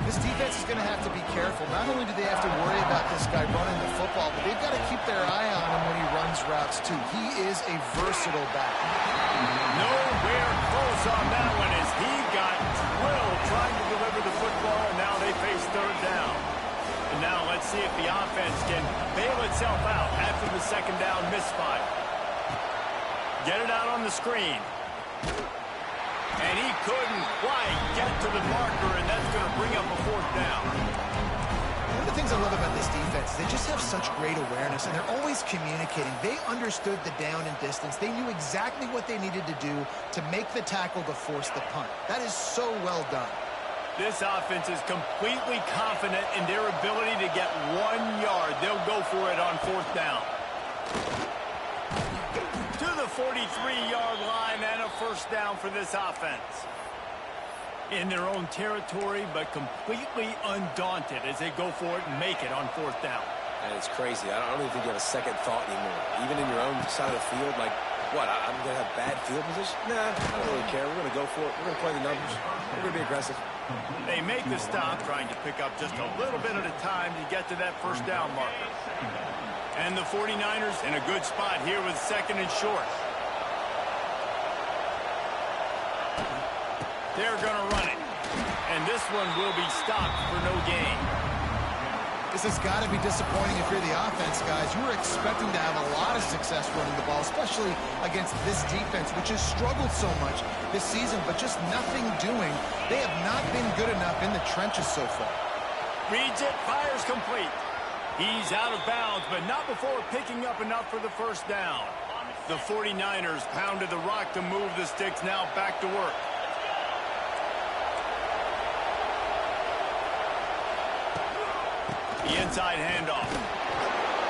This defense is going to have to be careful. Not only do they have to worry about this guy running the football, but they've got to keep their eye on him when he runs routes, too. He is a versatile back. Nowhere close on that one as he got drilled trying to deliver the football, and now they face third down. And now let's see if the offense can bail itself out after the second down misfire. Get it out on the screen. And he couldn't quite get to the marker, and that's going to bring up a fourth down. One of the things I love about this defense, they just have such great awareness, and they're always communicating. They understood the down and distance. They knew exactly what they needed to do to make the tackle to force the punt. That is so well done. This offense is completely confident in their ability to get 1 yard. They'll go for it on fourth down. To the 43-yard line and a first down for this offense. In their own territory, but completely undaunted as they go for it and make it on fourth down. And it's crazy. I don't even think you have a second thought anymore. Even in your own side of the field, like, what, I'm going to have bad field position? Nah, I don't really care. We're going to go for it. We're going to play the numbers. We're going to be aggressive. They make the stop, trying to pick up just a little bit at a time to get to that first down marker. And the 49ers in a good spot here with second and short. They're going to run it. And this one will be stopped for no gain. This has got to be disappointing if you're the offense, guys. You were expecting to have a lot of success running the ball, especially against this defense, which has struggled so much this season, but just nothing doing. They have not been good enough in the trenches so far. Reads it, fires complete. He's out of bounds, but not before picking up enough for the first down. The 49ers pounded the rock to move the sticks, now back to work. The inside handoff.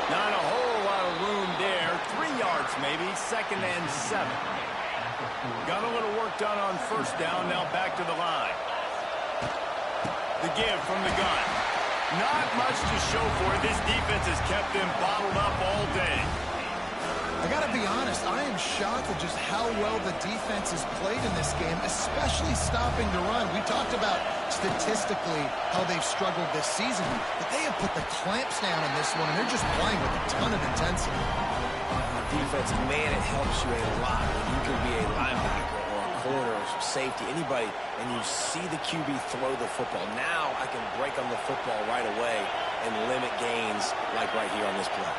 Not a whole lot of room there. 3 yards maybe, second and 7. Got a little work done on first down, now back to the line. The give from the gun. Not much to show for it. This defense has kept them bottled up all day. I got to be honest, I am shocked at just how well the defense has played in this game, especially stopping the run. We talked about statistically how they've struggled this season, but they have put the clamps down in this one, and they're just playing with a ton of intensity. Defense, man, it helps you a lot when you can be a linebacker or a corner or safety, anybody, and you see the QB throw the football. Now I can break on the football right away and limit gains like right here on this play.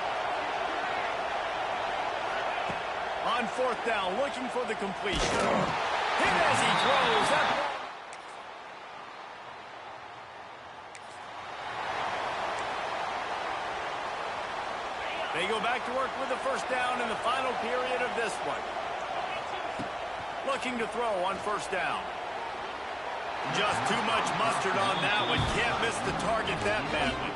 On fourth down, looking for the completion. Hit as he throws. They go back to work with the first down in the final period of this one. Looking to throw on first down. Just too much mustard on that one. Can't miss the target that badly.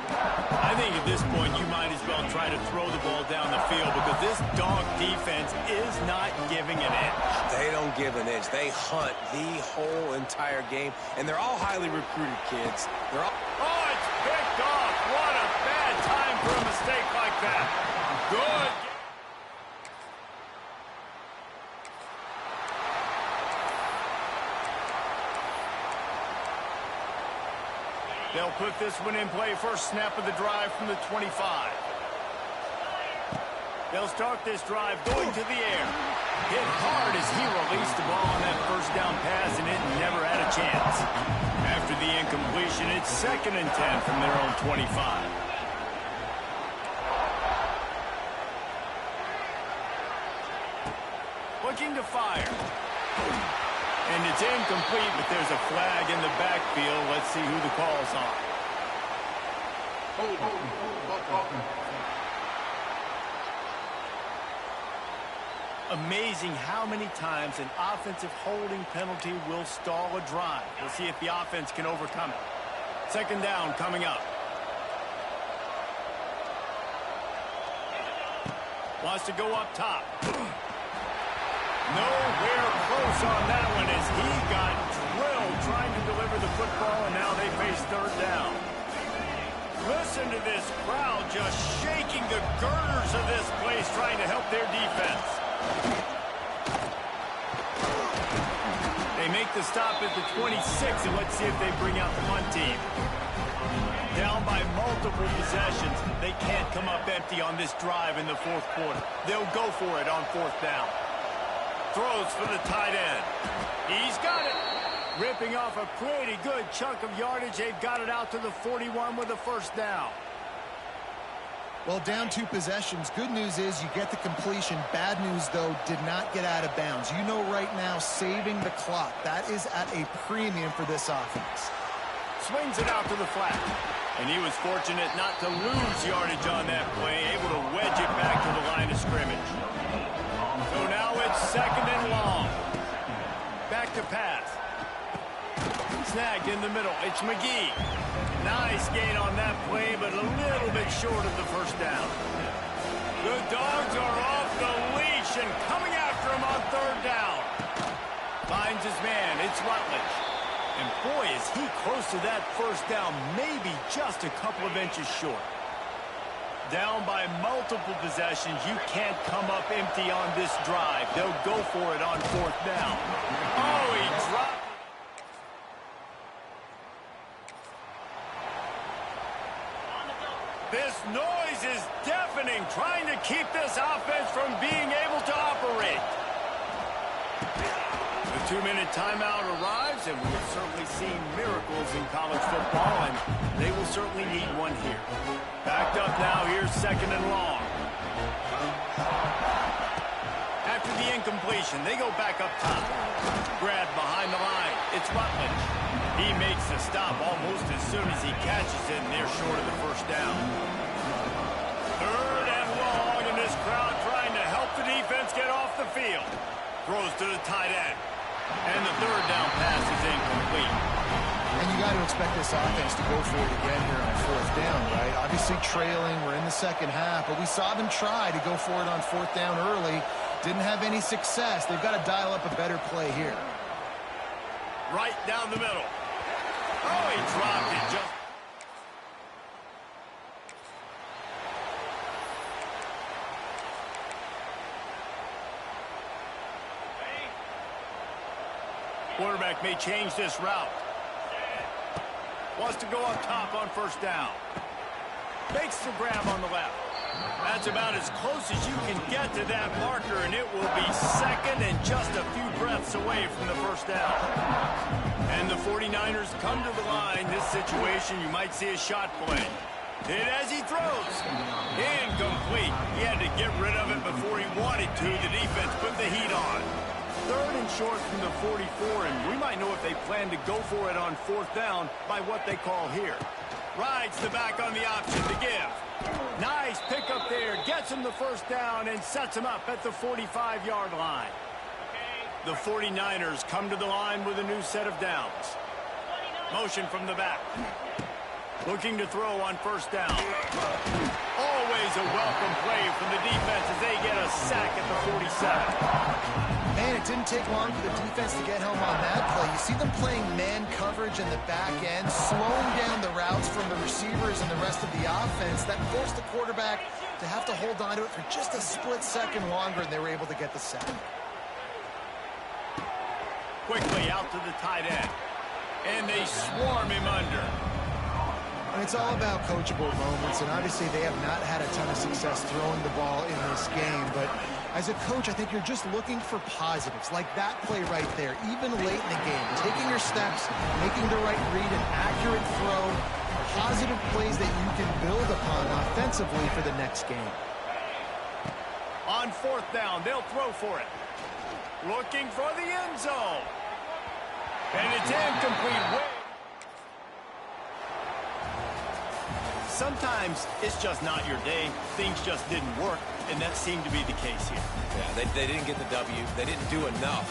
I think at this point you might as well try to throw the ball down the field because this dog defense is not giving an inch. They don't give an inch. They hunt the whole entire game, and they're all highly recruited kids. They're all... Oh, it's picked off. What a bad time for a mistake like that. Good. They'll put this one in play. First snap of the drive from the 25. They'll start this drive going to the air. Hit hard as he released the ball on that first down pass, and it never had a chance. After the incompletion, it's second and 10 from their own 25. Looking to fire. And it's incomplete, but there's a flag in the backfield. Let's see who the call's on. Amazing how many times an offensive holding penalty will stall a drive. We'll see if the offense can overcome it. Second down coming up. Wants to go up top. Nowhere close on that one as he got drilled trying to deliver the football, and now they face third down. Listen to this crowd just shaking the girders of this place trying to help their defense. They make the stop at the 26, and let's see if they bring out the punt team. Down by multiple possessions. They can't come up empty on this drive in the fourth quarter. They'll go for it on fourth down. Throws for the tight end. He's got it. Ripping off a pretty good chunk of yardage. They've got it out to the 41 with a first down. Well, down 2 possessions. Good news is you get the completion. Bad news, though, did not get out of bounds. You know right now, saving the clock. That is at a premium for this offense. Swings it out to the flat. And he was fortunate not to lose yardage on that play. Able to wedge it back to the line of scrimmage. So now it's second and long. Back to pass. Snagged in the middle. It's McGee. Nice gain on that play, but a little bit short of the first down. The Dogs are off the leash and coming after him on third down. Finds his man. It's Rutledge. And boy, is he close to that first down, maybe just a couple of inches short. Down by multiple possessions, you can't come up empty on this drive. They'll go for it on fourth down. Oh, he dropped. This noise is deafening, trying to keep this offense from being able to operate. The 2-minute timeout arrives, and we have certainly seen miracles in college football, and they will certainly need one here. Backed up now, here's 2nd and long. After the incompletion, they go back up top. Grab behind the line. It's Rutledge. He makes the stop almost as soon as he catches it, and they're short of the first down. 3rd and long, and this crowd trying to help the defense get off the field. Throws to the tight end. And the 3rd down pass is incomplete. And you got to expect this offense to go for it again here on 4th down, right? Obviously trailing, we're in the second half, but we saw them try to go for it on 4th down early. Didn't have any success. They've got to dial up a better play here. Right down the middle. Oh, he dropped it just... Quarterback may change this route. Wants to go up top on 1st down. Makes the grab on the left. That's about as close as you can get to that marker, and it will be 2nd and just a few breaths away from the 1st down. And the 49ers come to the line. This situation, you might see a shot play. Hit as he throws. Incomplete. He had to get rid of it before he wanted to. The defense put the heat on. 3rd and short from the 44, and we might know if they plan to go for it on 4th down by what they call here. Rides the back on the option to give. Nice pickup there. Gets him the 1st down and sets him up at the 45-yard line. The 49ers come to the line with a new set of downs. Motion from the back. Looking to throw on 1st down. Always a welcome play from the defense as they get a sack at the 47. Man, it didn't take long for the defense to get home on that play. You see them playing man coverage in the back end, slowing down the routes from the receivers and the rest of the offense. That forced the quarterback to have to hold on to it for just a split second longer, and they were able to get the sack. Quickly out to the tight end. And they swarm him under. And it's all about coachable moments, and obviously they have not had a ton of success throwing the ball in this game, but as a coach, I think you're just looking for positives, like that play right there, even late in the game, taking your steps, making the right read, an accurate throw, positive plays that you can build upon offensively for the next game. On 4th down, they'll throw for it. Looking for the end zone. And it's incomplete. Sometimes it's just not your day. Things just didn't work, and that seemed to be the case here. Yeah, they didn't get the W. They didn't do enough.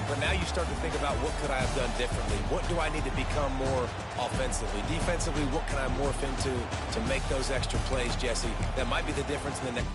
But now you start to think about what could I have done differently? What do I need to become more offensively? Defensively, what can I morph into to make those extra plays, Jesse? That might be the difference in the next.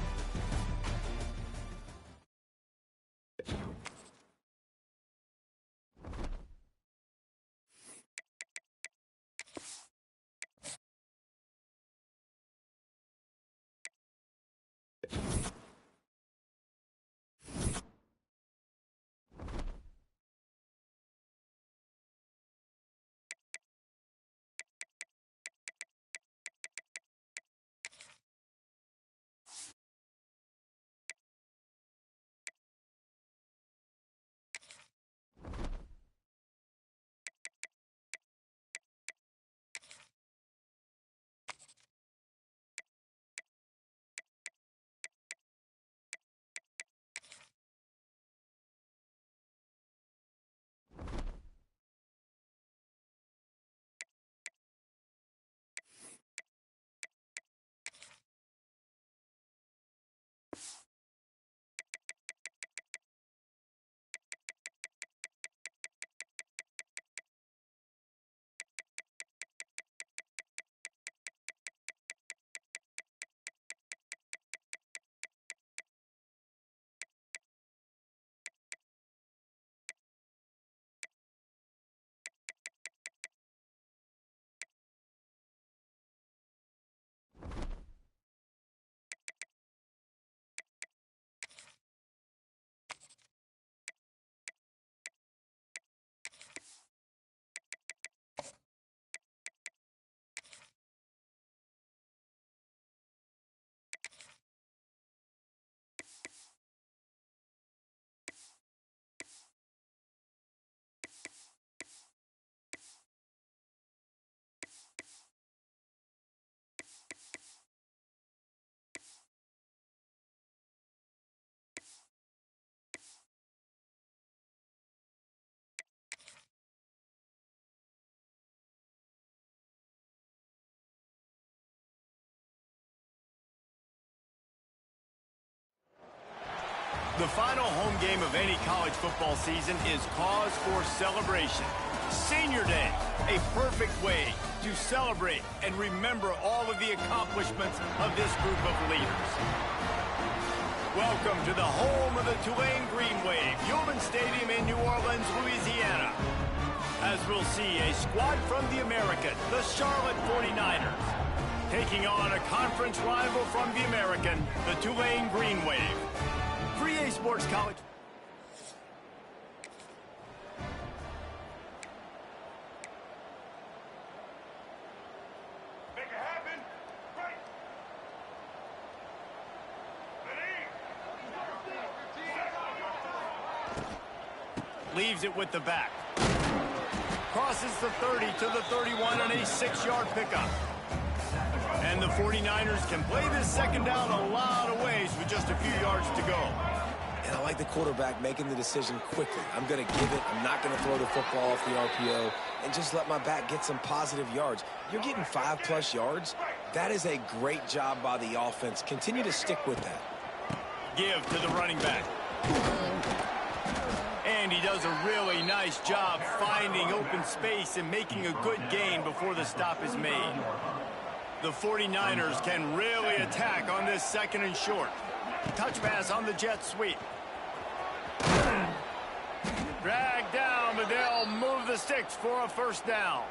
The final home game of any college football season is cause for celebration. Senior Day, a perfect way to celebrate and remember all of the accomplishments of this group of leaders. Welcome to the home of the Tulane Green Wave, Human Stadium in New Orleans, Louisiana. As we'll see a squad from the American, the Charlotte 49ers, taking on a conference rival from the American, the Tulane Green Wave. 3A Sports College. Make it happen. Right. Leaves it with the back. Crosses the 30 to the 31 on a 6-yard pickup. And the 49ers can play this second down a lot of ways with just a few yards to go. And I like the quarterback making the decision quickly. I'm going to give it. I'm not going to throw the football off the RPO and just let my back get some positive yards. You're getting 5+ yards. That is a great job by the offense. Continue to stick with that. Give to the running back. And he does a really nice job finding open space and making a good gain before the stop is made. The 49ers can really attack on this 2nd and short. Touch pass on the jet sweep. Drag down, but they'll move the sticks for a first down.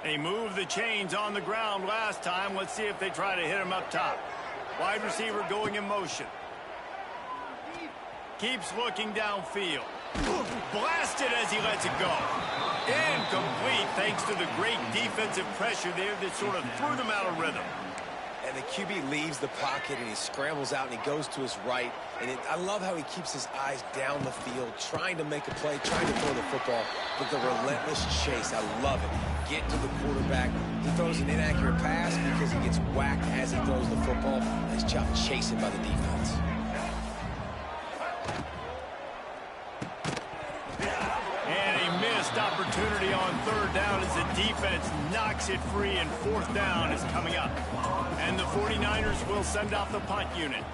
They moved the chains on the ground last time. Let's see if they try to hit him up top. Wide receiver going in motion. Keeps looking downfield. Blasted as he lets it go. Incomplete thanks to the great defensive pressure there that sort of threw them out of rhythm. And the QB leaves the pocket and he scrambles out and he goes to his right. And I love how he keeps his eyes down the field, trying to make a play, trying to throw the football, but the relentless chase. I love it. Get to the quarterback. He throws an inaccurate pass because he gets whacked as he throws the football. Nice job chasing by the defense. Opportunity on 3rd down as the defense knocks it free, and 4th down is coming up. And the 49ers will send out the punt unit.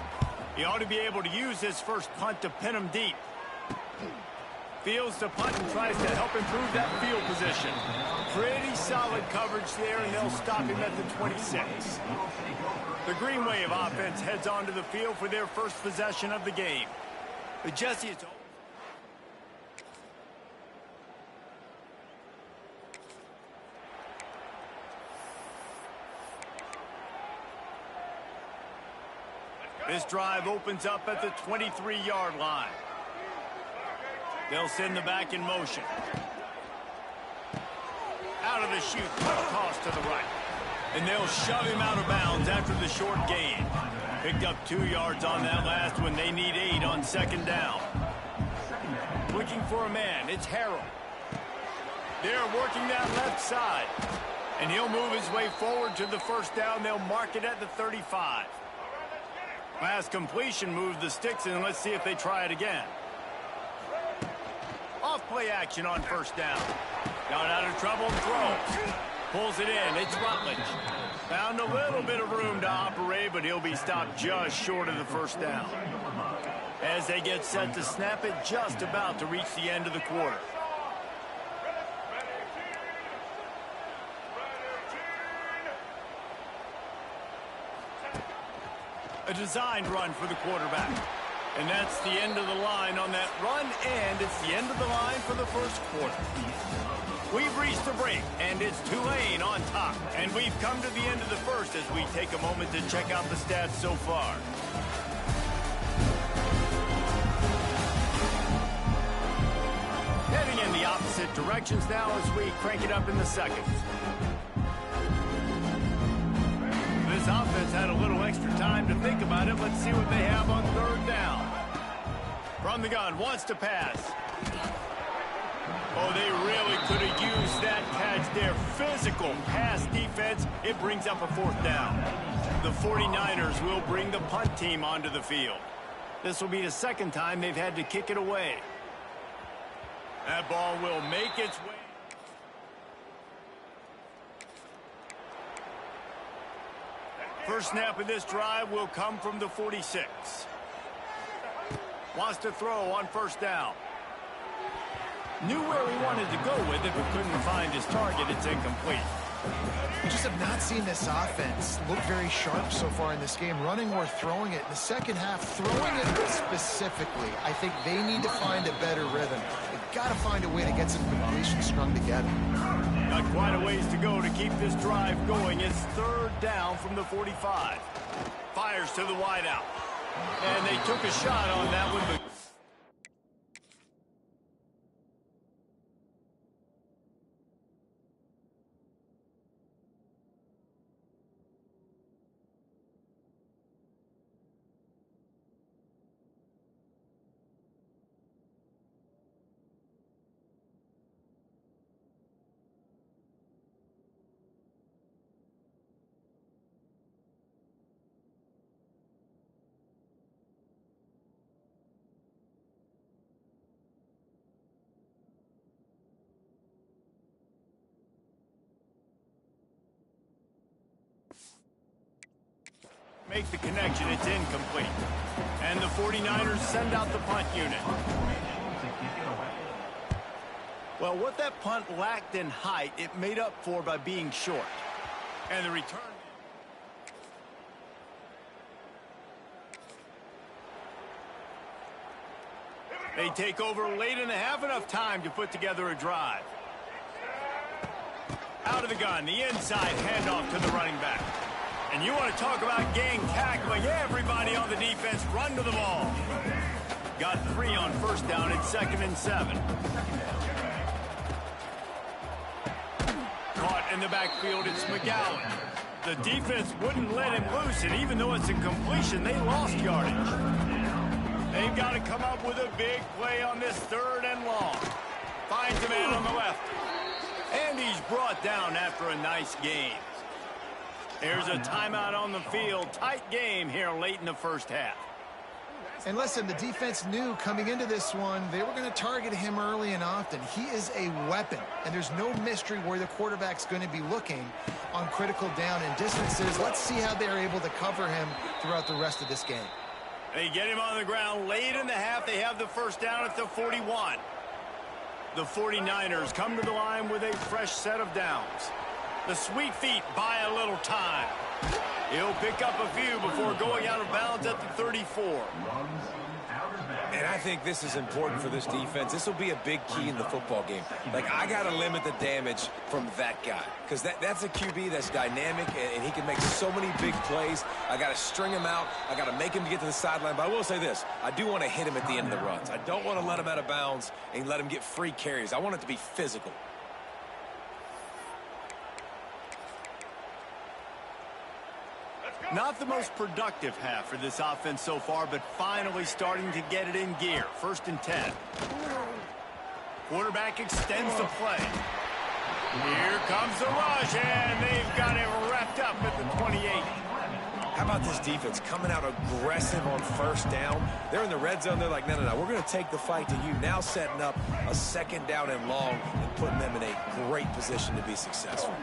He ought to be able to use his first punt to pin him deep. Fields the punt and tries to help improve that field position. Pretty solid coverage there, and they'll stop him at the 26. The Green Wave offense heads onto the field for their first possession of the game. But Jesse, it's this drive opens up at the 23-yard line. They'll send the back in motion. Out of the chute, toss to the right. And they'll shove him out of bounds after the short gain. Picked up 2 yards on that last one. They need 8 on 2nd down. Looking for a man. It's Harrell. They're working that left side. And he'll move his way forward to the first down. They'll mark it at the 35. Last completion moved the sticks, and let's see if they try it again. Off play action on 1st down. Got out of trouble and throws. Pulls it in. It's Rutledge. Found a little bit of room to operate, but he'll be stopped just short of the 1st down. As they get set to snap it, just about to reach the end of the quarter. A designed run for the quarterback. And that's the end of the line on that run, and it's the end of the line for the first quarter. We've reached the break, and it's Tulane on top. And we've come to the end of the first as we take a moment to check out the stats so far. Heading in the opposite directions now as we crank it up in the second. This offense had a little extra time to think about it. Let's see what they have on 3rd down. From the gun, wants to pass. Oh, they really could have used that catch there. Physical pass defense. It brings up a 4th down. The 49ers will bring the punt team onto the field. This will be the 2nd time they've had to kick it away. That ball will make its way. First snap of this drive will come from the 46. Wants to throw on first down. Knew where he wanted to go with it, but couldn't find his target. It's incomplete. We just have not seen this offense look very sharp so far in this game, running or throwing it. In the second half, throwing it specifically, I think they need to find a better rhythm. They've got to find a way to get some completions strung together. Got quite a ways to go to keep this drive going. It's third down from the 45. Fires to the wideout. And they took a shot on that one, but make the connection. It's incomplete. And the 49ers send out the punt unit. Well, what that punt lacked in height, it made up for by being short. And the return. They take over late in the half, enough time to put together a drive. Out of the gun, the inside handoff to the running back. And you want to talk about gang tackling. Everybody on the defense run to the ball. Got 3 on first down and 2nd and 7. Caught in the backfield, it's McGowan. The defense wouldn't let him loose, and even though it's a completion, they lost yardage. They've got to come up with a big play on this 3rd and long. Finds a man on the left. And he's brought down after a nice game. There's a timeout on the field. Tight game here late in the first half. And listen, the defense knew coming into this one, they were going to target him early and often. He is a weapon, and there's no mystery where the quarterback's going to be looking on critical down and distances. Let's see how they're able to cover him throughout the rest of this game. They get him on the ground late in the half. They have the first down at the 41. The 49ers come to the line with a fresh set of downs. The Sweet Feet buy a little time. He'll pick up a few before going out of bounds at the 34. And I think this is important for this defense. This will be a big key in the football game. Like, I got to limit the damage from that guy. Because that's a QB that's dynamic, and he can make so many big plays. I got to string him out. I got to make him get to the sideline. But I will say this. I do want to hit him at the end of the runs. I don't want to let him out of bounds and let him get free carries. I want it to be physical. Not the most productive half for this offense so far, but finally starting to get it in gear. 1st and 10. Quarterback extends the play. Here comes the rush, and they've got it wrapped up at the 28. How about this defense coming out aggressive on first down? They're in the red zone. They're like, no, we're going to take the fight to you. Now setting up a 2nd down and long and putting them in a great position to be successful.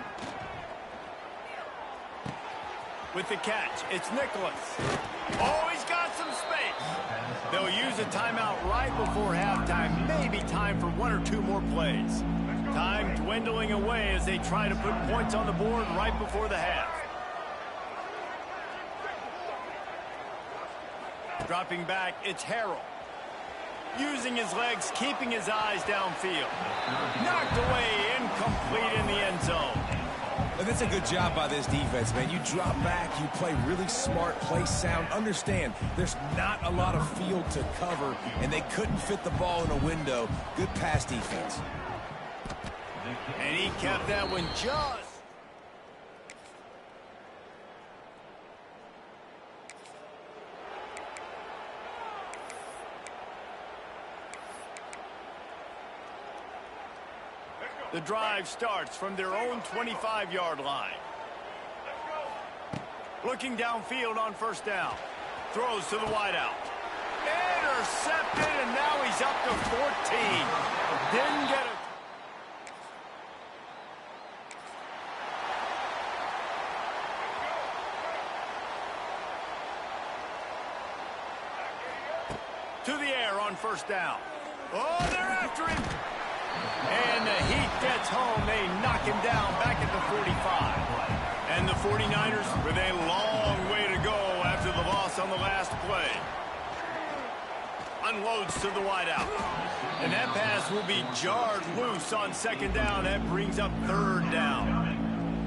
With the catch, it's Nicholas. Oh, he's got some space. They'll use a timeout right before halftime. Maybe time for 1 or 2 more plays. Time dwindling away as they try to put points on the board right before the half. Dropping back, it's Harrell. Using his legs, keeping his eyes downfield. Knocked away, incomplete in the end zone. And that's a good job by this defense, man. You drop back, you play really smart, play sound. Understand, there's not a lot of field to cover, and they couldn't fit the ball in a window. Good pass defense. And he kept that one just. The drive starts from their own 25-yard line. Looking downfield on first down. Throws to the wideout. Intercepted, and now he's up to 14. Didn't get it. to the air on first down. Oh, they're after him. And the heat gets home. They knock him down back at the 45. And the 49ers with a long way to go after the loss on the last play. Unloads to the wideout. And that pass will be jarred loose on second down. That brings up third down.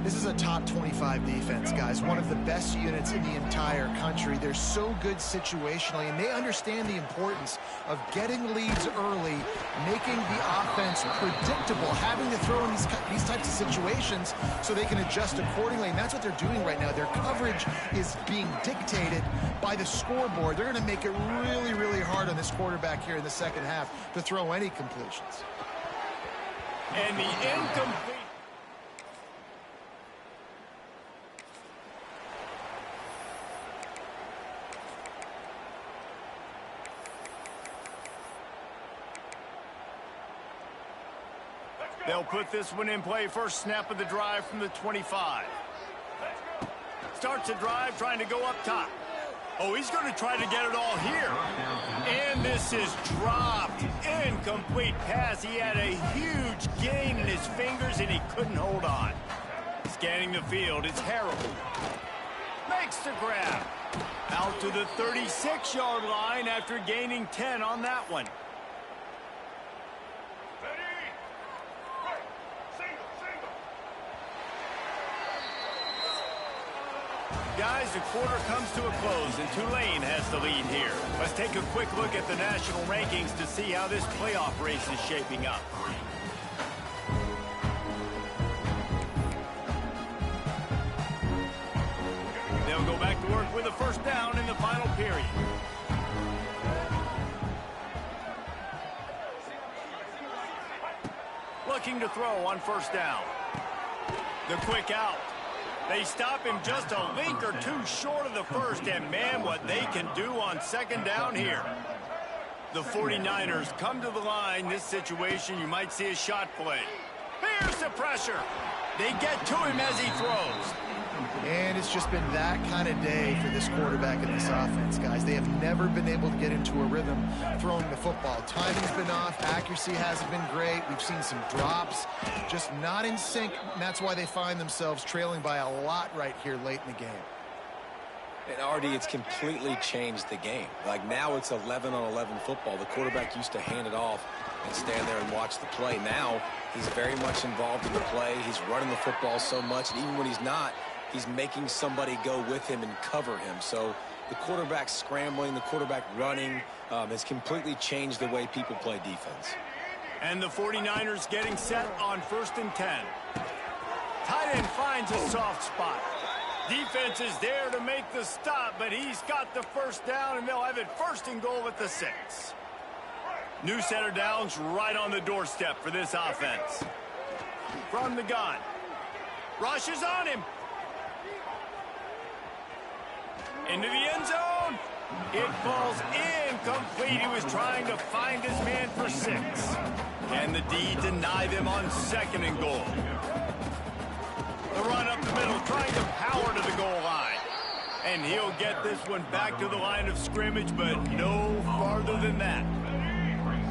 This is a top 25 defense, guys. One of the best units in the entire country. They're so good situationally, and they understand the importance of getting leads early, making the offense predictable, having to throw in these types of situations so they can adjust accordingly. And that's what they're doing right now. Their coverage is being dictated by the scoreboard. They're going to make it really, really hard on this quarterback here in the second half to throw any completions. And the incomplete. They'll put this one in play. First snap of the drive from the 25. Starts the drive trying to go up top. Oh, he's going to try to get it all here. And this is dropped. Incomplete pass. He had a huge gain in his fingers, and he couldn't hold on. Scanning the field, it's Harold. Makes the grab. Out to the 36-yard line after gaining 10 on that one. Guys, the quarter comes to a close, and Tulane has the lead here. Let's take a quick look at the national rankings to see how this playoff race is shaping up. They'll go back to work with a first down in the final period. Looking to throw on first down. The quick out. They stop him just a link or two short of the first, and man, what they can do on second down here. The 49ers come to the line. This situation, you might see a shot play. Here's the pressure. They get to him as he throws. And it's just been that kind of day for this quarterback and this offense, guys. They have never been able to get into a rhythm throwing the football. Timing's been off. Accuracy hasn't been great. We've seen some drops, just not in sync. And that's why they find themselves trailing by a lot right here late in the game. And, RD, it's completely changed the game. Like, now it's 11-on-11 football. The quarterback used to hand it off and stand there and watch the play. Now he's very much involved in the play. He's running the football so much, and even when he's not, he's making somebody go with him and cover him. So the quarterback scrambling, the quarterback running has completely changed the way people play defense. And the 49ers getting set on 1st and 10. Tight end finds a soft spot. Defense is there to make the stop, but he's got the first down, and they'll have it 1st and goal at the 6. New set of downs right on the doorstep for this offense. From the gun. Rushes on him. Into the end zone. It falls incomplete. He was trying to find his man for 6. And the D denied them on 2nd and goal. The run up the middle, trying to power to the goal line. And he'll get this one back to the line of scrimmage, but no farther than that.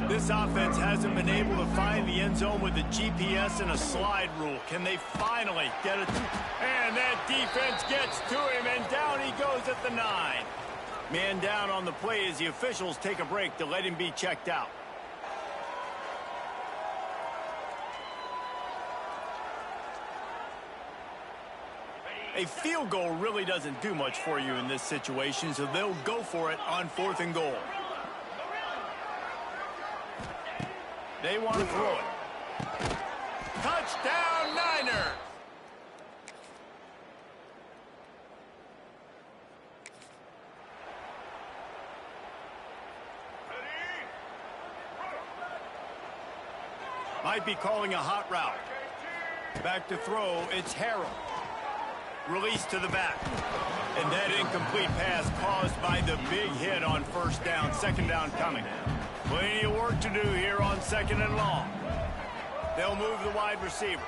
This offense hasn't been able to find the end zone with a GPS and a slide rule. Can they finally get it? And that defense gets to him, and down he goes at the 9. Man down on the play as the officials take a break to let him be checked out. A field goal really doesn't do much for you in this situation, so they'll go for it on 4th and goal. They want to throw it. Touchdown, Niners! Might be calling a hot route. Back to throw, it's Harold. Release to the back. And that incomplete pass caused by the big hit on 1st down. 2nd down coming. Plenty of work to do here on 2nd and long. They'll move the wide receiver.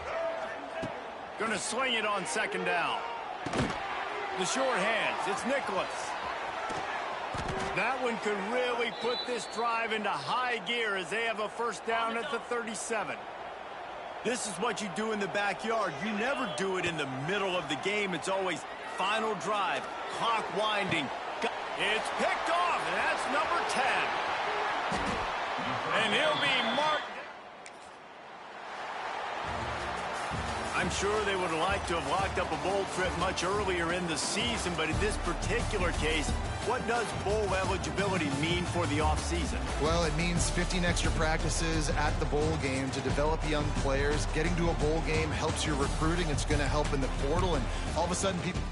Going to sling it on 2nd down. The short hands. It's Nicholas. That one could really put this drive into high gear as they have a first down at the 37. This is what you do in the backyard. You never do it in the middle of the game. It's always final drive, clock winding. It's picked off, and that's number 10. And he'll be marked. I'm sure they would like to have locked up a bowl trip much earlier in the season, but in this particular case, what does bowl eligibility mean for the offseason? Well, it means 15 extra practices at the bowl game to develop young players. Getting to a bowl game helps your recruiting. It's going to help in the portal, and all of a sudden people...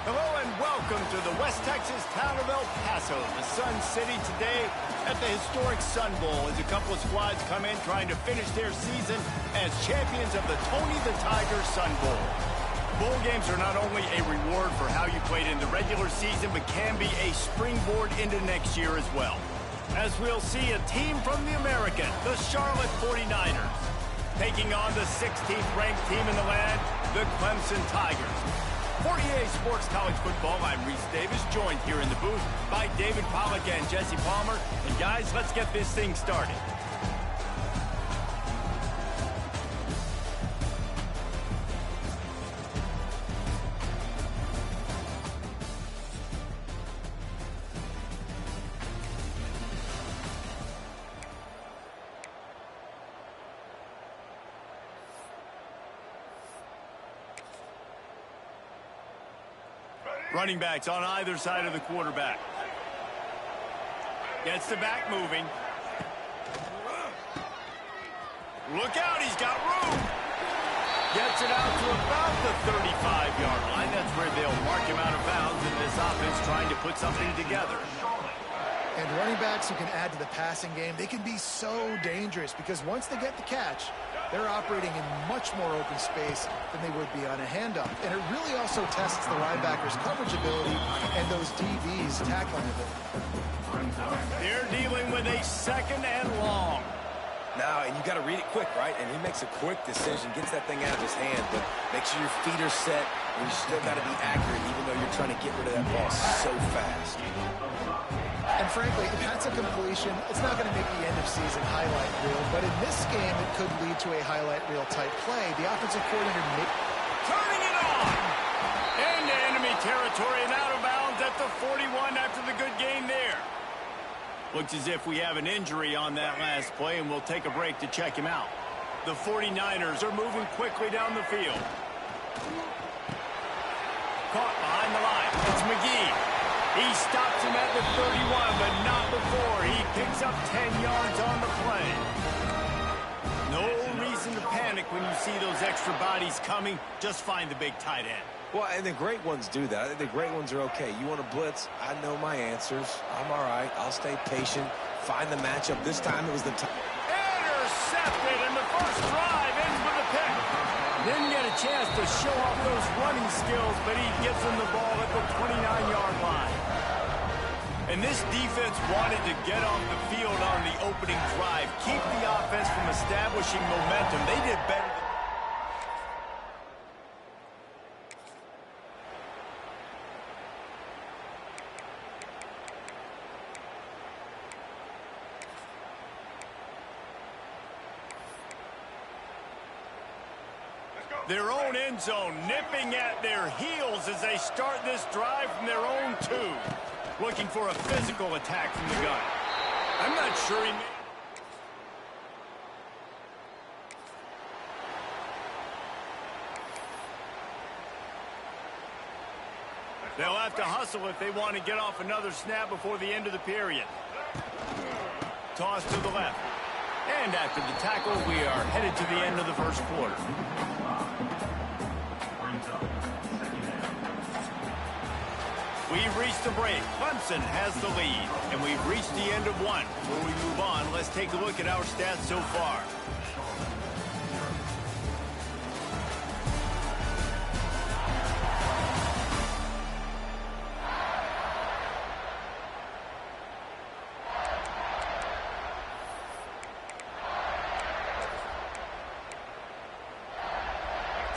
Hello and welcome to the West Texas town of El Paso, the Sun City, today at the historic Sun Bowl as a couple of squads come in trying to finish their season as champions of the Tony the Tiger Sun Bowl. Bowl games are not only a reward for how you played in the regular season, but can be a springboard into next year as well. As we'll see a team from the American, the Charlotte 49ers, taking on the 16th ranked team in the land, the Clemson Tigers. 48 Sports College Football, I'm Reese Davis, joined here in the booth by David Pollack and Jesse Palmer. And guys, let's get this thing started. Running backs on either side of the quarterback. Gets the back moving. Look out, he's got room. Gets it out to about the 35-yard line. That's where they'll mark him out of bounds in this offense trying to put something together. And running backs who can add to the passing game, they can be so dangerous because once they get the catch, they're operating in much more open space than they would be on a handoff. And it really also tests the linebacker's coverage ability and those DBs tackling ability. They're dealing with a second and long. Now, and you got to read it quick, right? And he makes a quick decision, gets that thing out of his hand, but make sure your feet are set, and you still got to be accurate, even though you're trying to get rid of that ball so fast. And frankly, if that's a completion, it's not going to make the end of season highlight reel, but in this game, it could lead to a highlight reel type play. The offensive coordinator turning it on! Into enemy territory and out of bounds at the 41 after the good game there. Looks as if we have an injury on that last play, and we'll take a break to check him out. The 49ers are moving quickly down the field. Caught behind the line. It's McGee. He stops him at the 31, but not before. He picks up 10 yards on the play. No reason to panic when you see those extra bodies coming. Just find the big tight end. Well, and the great ones do that. I think the great ones are okay. You want to blitz? I know my answers. I'm all right. I'll stay patient. Find the matchup. This time it was the time. Intercepted, and the first drive ends with a pick. Didn't get a chance to show off those running skills, but he gets him the ball at the 29-yard line. And this defense wanted to get off the field on the opening drive, keep the offense from establishing momentum. They did better. Their own end zone nipping at their heels as they start this drive from their own 2. Looking for a physical attack from the gun. I'm not sure he made... They'll have to hustle if they want to get off another snap before the end of the period. Toss to the left. And after the tackle, we are headed to the end of the first quarter. We've reached the break. Clemson has the lead, and we've reached the end of one. Before we move on, let's take a look at our stats so far.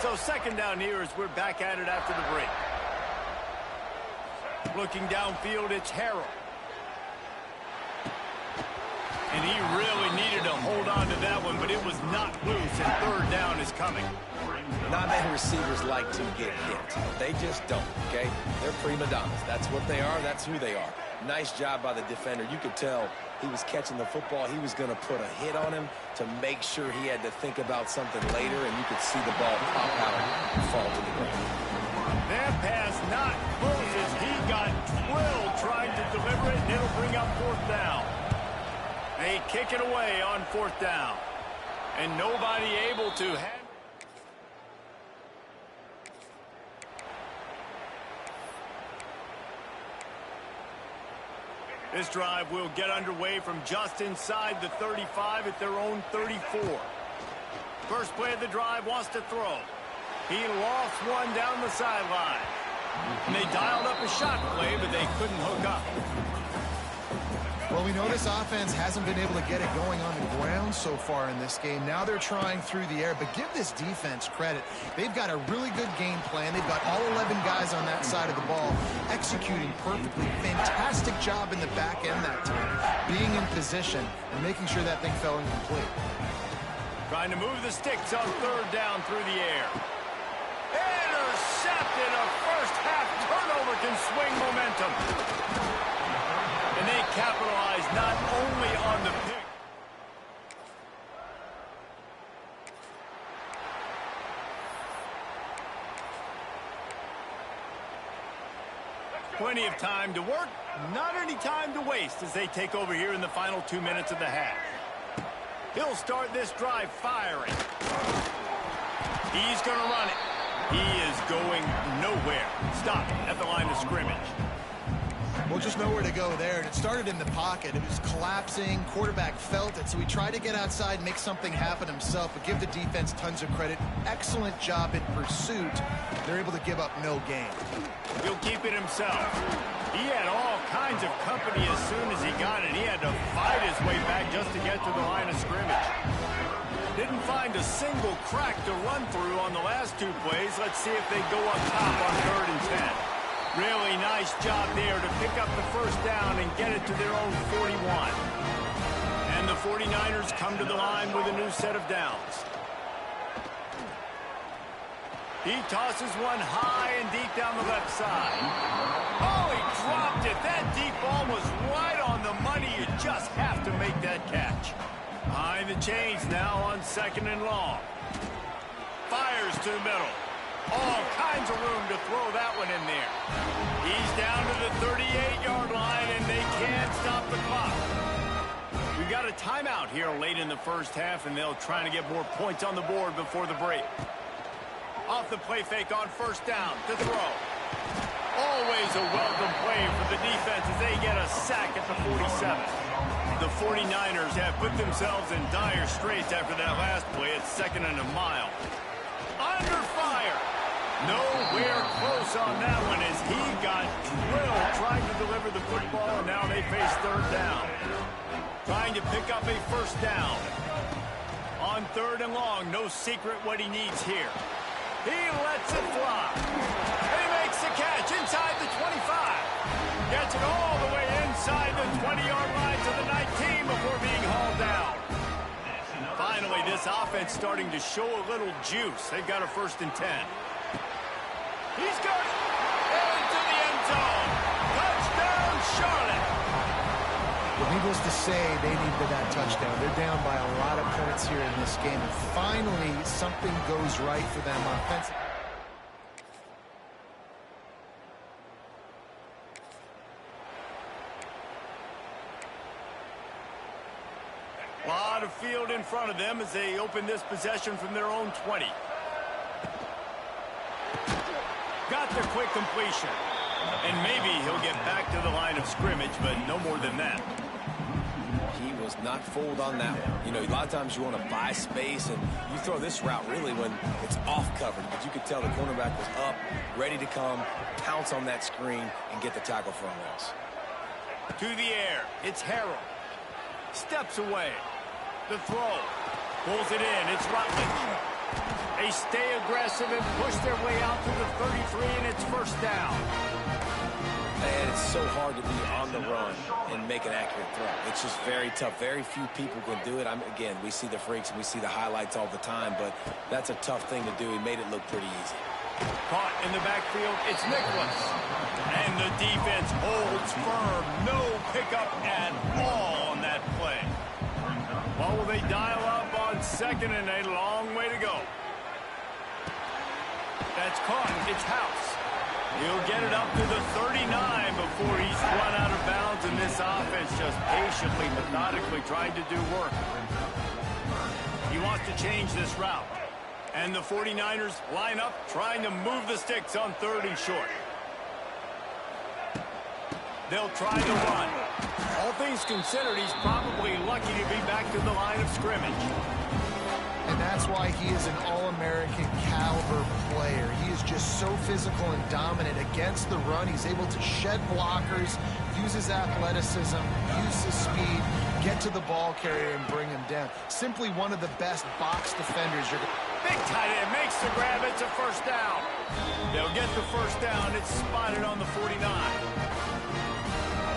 So second down here as we're back at it after the break. Looking downfield, it's Harrell. And he really needed to hold on to that one, but it was not loose, and third down is coming. Not many receivers like to get hit. They just don't, okay? They're prima donnas. That's what they are. That's who they are. Nice job by the defender. You could tell he was catching the football. He was going to put a hit on him to make sure he had to think about something later, and you could see the ball pop out and fall to the ground. That pass not close as he got drilled trying to deliver it, and it'll bring up fourth down. They kick it away on fourth down. And nobody able to handle. This drive will get underway from just inside the 35 at their own 34. First play of the drive, wants to throw. He lost one down the sideline. And they dialed up a shot play, but they couldn't hook up. Well, we know this offense hasn't been able to get it going on the ground so far in this game. Now they're trying through the air, but give this defense credit. They've got a really good game plan. They've got all 11 guys on that side of the ball executing perfectly. Fantastic job in the back end that time, being in position and making sure that thing fell incomplete. Trying to move the sticks on third down through the air. Intercepted. A first half turnover can swing momentum. And they capitalize not only on the pick. Plenty of time to work, not any time to waste as they take over here in the final 2 minutes of the half. He'll start this drive firing. He's going to run it. He is going nowhere. Stop at the line of scrimmage. Well, just nowhere to go there. And it started in the pocket. It was collapsing. Quarterback felt it, so he tried to get outside, make something happen himself, but give the defense tons of credit. Excellent job in pursuit. They're able to give up no gain. He'll keep it himself. He had all kinds of company as soon as he got it. He had to fight his way back just to get to the line of scrimmage. Didn't find a single crack to run through on the last 2 plays. Let's see if they go up top on 3rd and 10. Really nice job there to pick up the first down and get it to their own 41. And the 49ers come to the line with a new set of downs. He tosses one high and deep down the left side. Oh, he dropped it. That deep ball was right on the money. You just have to make that catch. Behind the chains now on 2nd and long. Fires to the middle. All kinds of room to throw that one in there. He's down to the 38-yard line, and they can't stop the clock. We've got a timeout here late in the first half, and they'll try to get more points on the board before the break. Off the play fake on 1st down to throw. Always a welcome play for the defense as they get a sack at the 47. The 49ers have put themselves in dire straits after that last play. It's 2nd and a mile. Under fire. Nowhere close on that one as he got drilled trying to deliver the football, and now they face 3rd down. Trying to pick up a 1st down. On 3rd and long, no secret what he needs here. He lets it fly. He makes the catch inside the 25. Gets it all the way inside the 20-yard line to the 19 before being hauled down. Finally, this offense starting to show a little juice. They've got a 1st and 10. He's got it. Into the end zone. Touchdown, Charlotte. Well, needless to say, they needed that touchdown. They're down by a lot of points here in this game. And finally, something goes right for them offensively. A lot of field in front of them as they open this possession from their own 20. Got the quick completion. And maybe he'll get back to the line of scrimmage, but no more than that. He was not fooled on that one. You know, a lot of times you want to buy space, and you throw this route really when it's off coverage. But you could tell the cornerback was up, ready to come, pounce on that screen, and get the tackle for a loss. To the air. It's Harrell. Steps away. The throw. Pulls it in. It's Rutledge. They stay aggressive and push their way out to the 33, and it's 1st down. And it's so hard to be on the run and make an accurate throw. It's just very tough. Very few people can do it. Again, we see the freaks and we see the highlights all the time, but that's a tough thing to do. He made it look pretty easy. Caught in the backfield, it's Nicholas. And the defense holds firm. No pickup at all on that play. Well, will they dial up on 2nd and a long way to go? That's caught. It's House. He'll get it up to the 39 before he's run out of bounds, and this offense just patiently, methodically trying to do work. He wants to change this route. And the 49ers line up, trying to move the sticks on 3rd and short. They'll try to run. All things considered, he's probably lucky to be back to the line of scrimmage. And that's why he is an All-American caliber player. He is just so physical and dominant against the run. He's able to shed blockers, use his athleticism, use his speed, get to the ball carrier and bring him down. Simply one of the best box defenders. Big tight end makes the grab. It's a 1st down. They'll get the 1st down. It's spotted on the 49.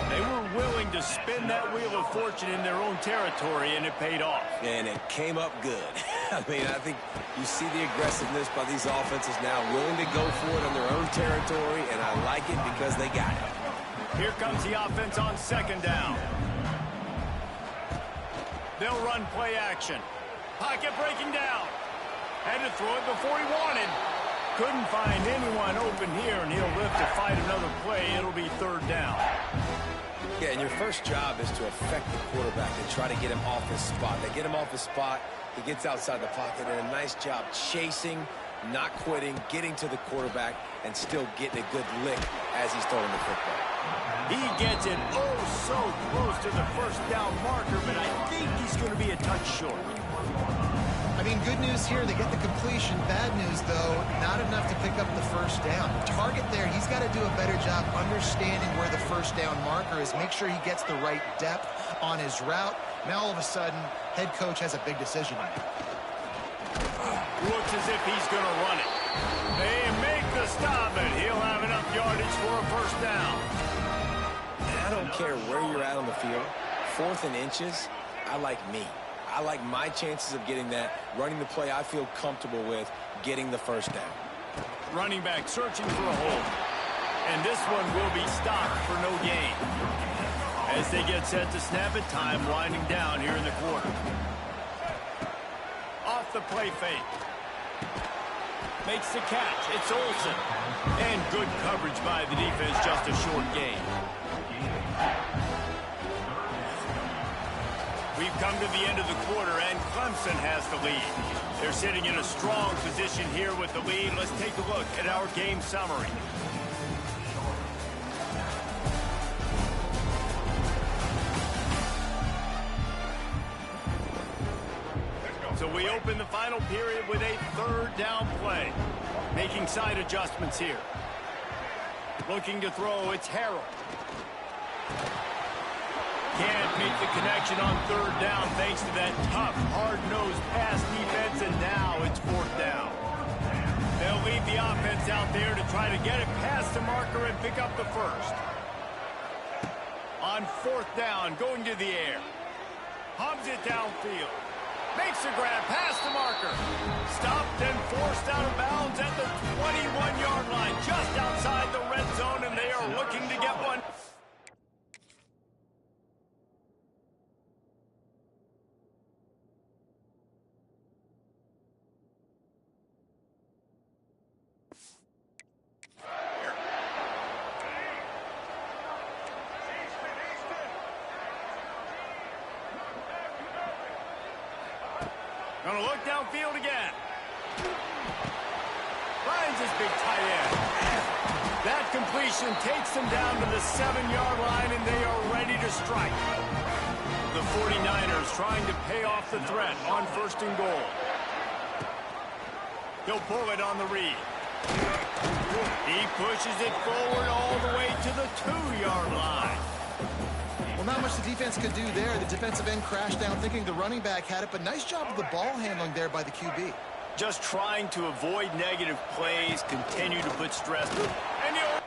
They were willing to spin that wheel of fortune in their own territory, and it paid off. And it came up good. I mean, I think you see the aggressiveness by these offenses now, willing to go for it on their own territory, and I like it because they got it. Here comes the offense on 2nd down. They'll run play action. Pocket breaking down. Had to throw it before he wanted. Couldn't find anyone open here, and he'll live to fight another play. It'll be third down. Yeah, and your first job is to affect the quarterback and try to get him off his spot. They get him off his spot, he gets outside the pocket, and a nice job chasing, not quitting, getting to the quarterback, and still getting a good lick as he's throwing the football. He gets it oh so close to the first down marker, but I think he's going to be a touch short. I mean, good news here, they get the completion. Bad news, though, not enough to pick up the first down. Target there, he's got to do a better job understanding where the first down marker is, make sure he gets the right depth on his route. Now, all of a sudden, head coach has a big decision to make. Looks as if he's going to run it. They make the stop, and he'll have enough yardage for a first down. And I don't care where you're at on the field, 4th and inches, I like me. I like my chances of getting that, running the play I feel comfortable with, getting the first down. Running back searching for a hole. And this one will be stopped for no gain. As they get set to snap it, time winding down here in the quarter. Off the play fake. Makes the catch. It's Olsen. And good coverage by the defense, just a short gain. We've come to the end of the quarter, and Clemson has the lead. They're sitting in a strong position here with the lead. Let's take a look at our game summary. So we open the final period with a third down play. Making side adjustments here. Looking to throw, it's Harrell. Can't make the connection on third down thanks to that tough, hard-nosed pass defense, and now it's fourth down. They'll lead the offense out there to try to get it past the marker and pick up the first. On fourth down, going to the air. Hums it downfield. Makes a grab past the marker. Stopped and forced out of bounds at the 21-yard line, just outside the red zone, and they are looking to get one. Gonna look downfield again. Finds his big tight end. That completion takes them down to the 7-yard line, and they are ready to strike. The 49ers trying to pay off the threat on first and goal. He'll pull it on the read. He pushes it forward all the way to the 2-yard line. Well, not much the defense could do there. The defensive end crashed down thinking the running back had it, but nice job of the ball handling there by the QB. Just trying to avoid negative plays, continue to put stress. And he'll...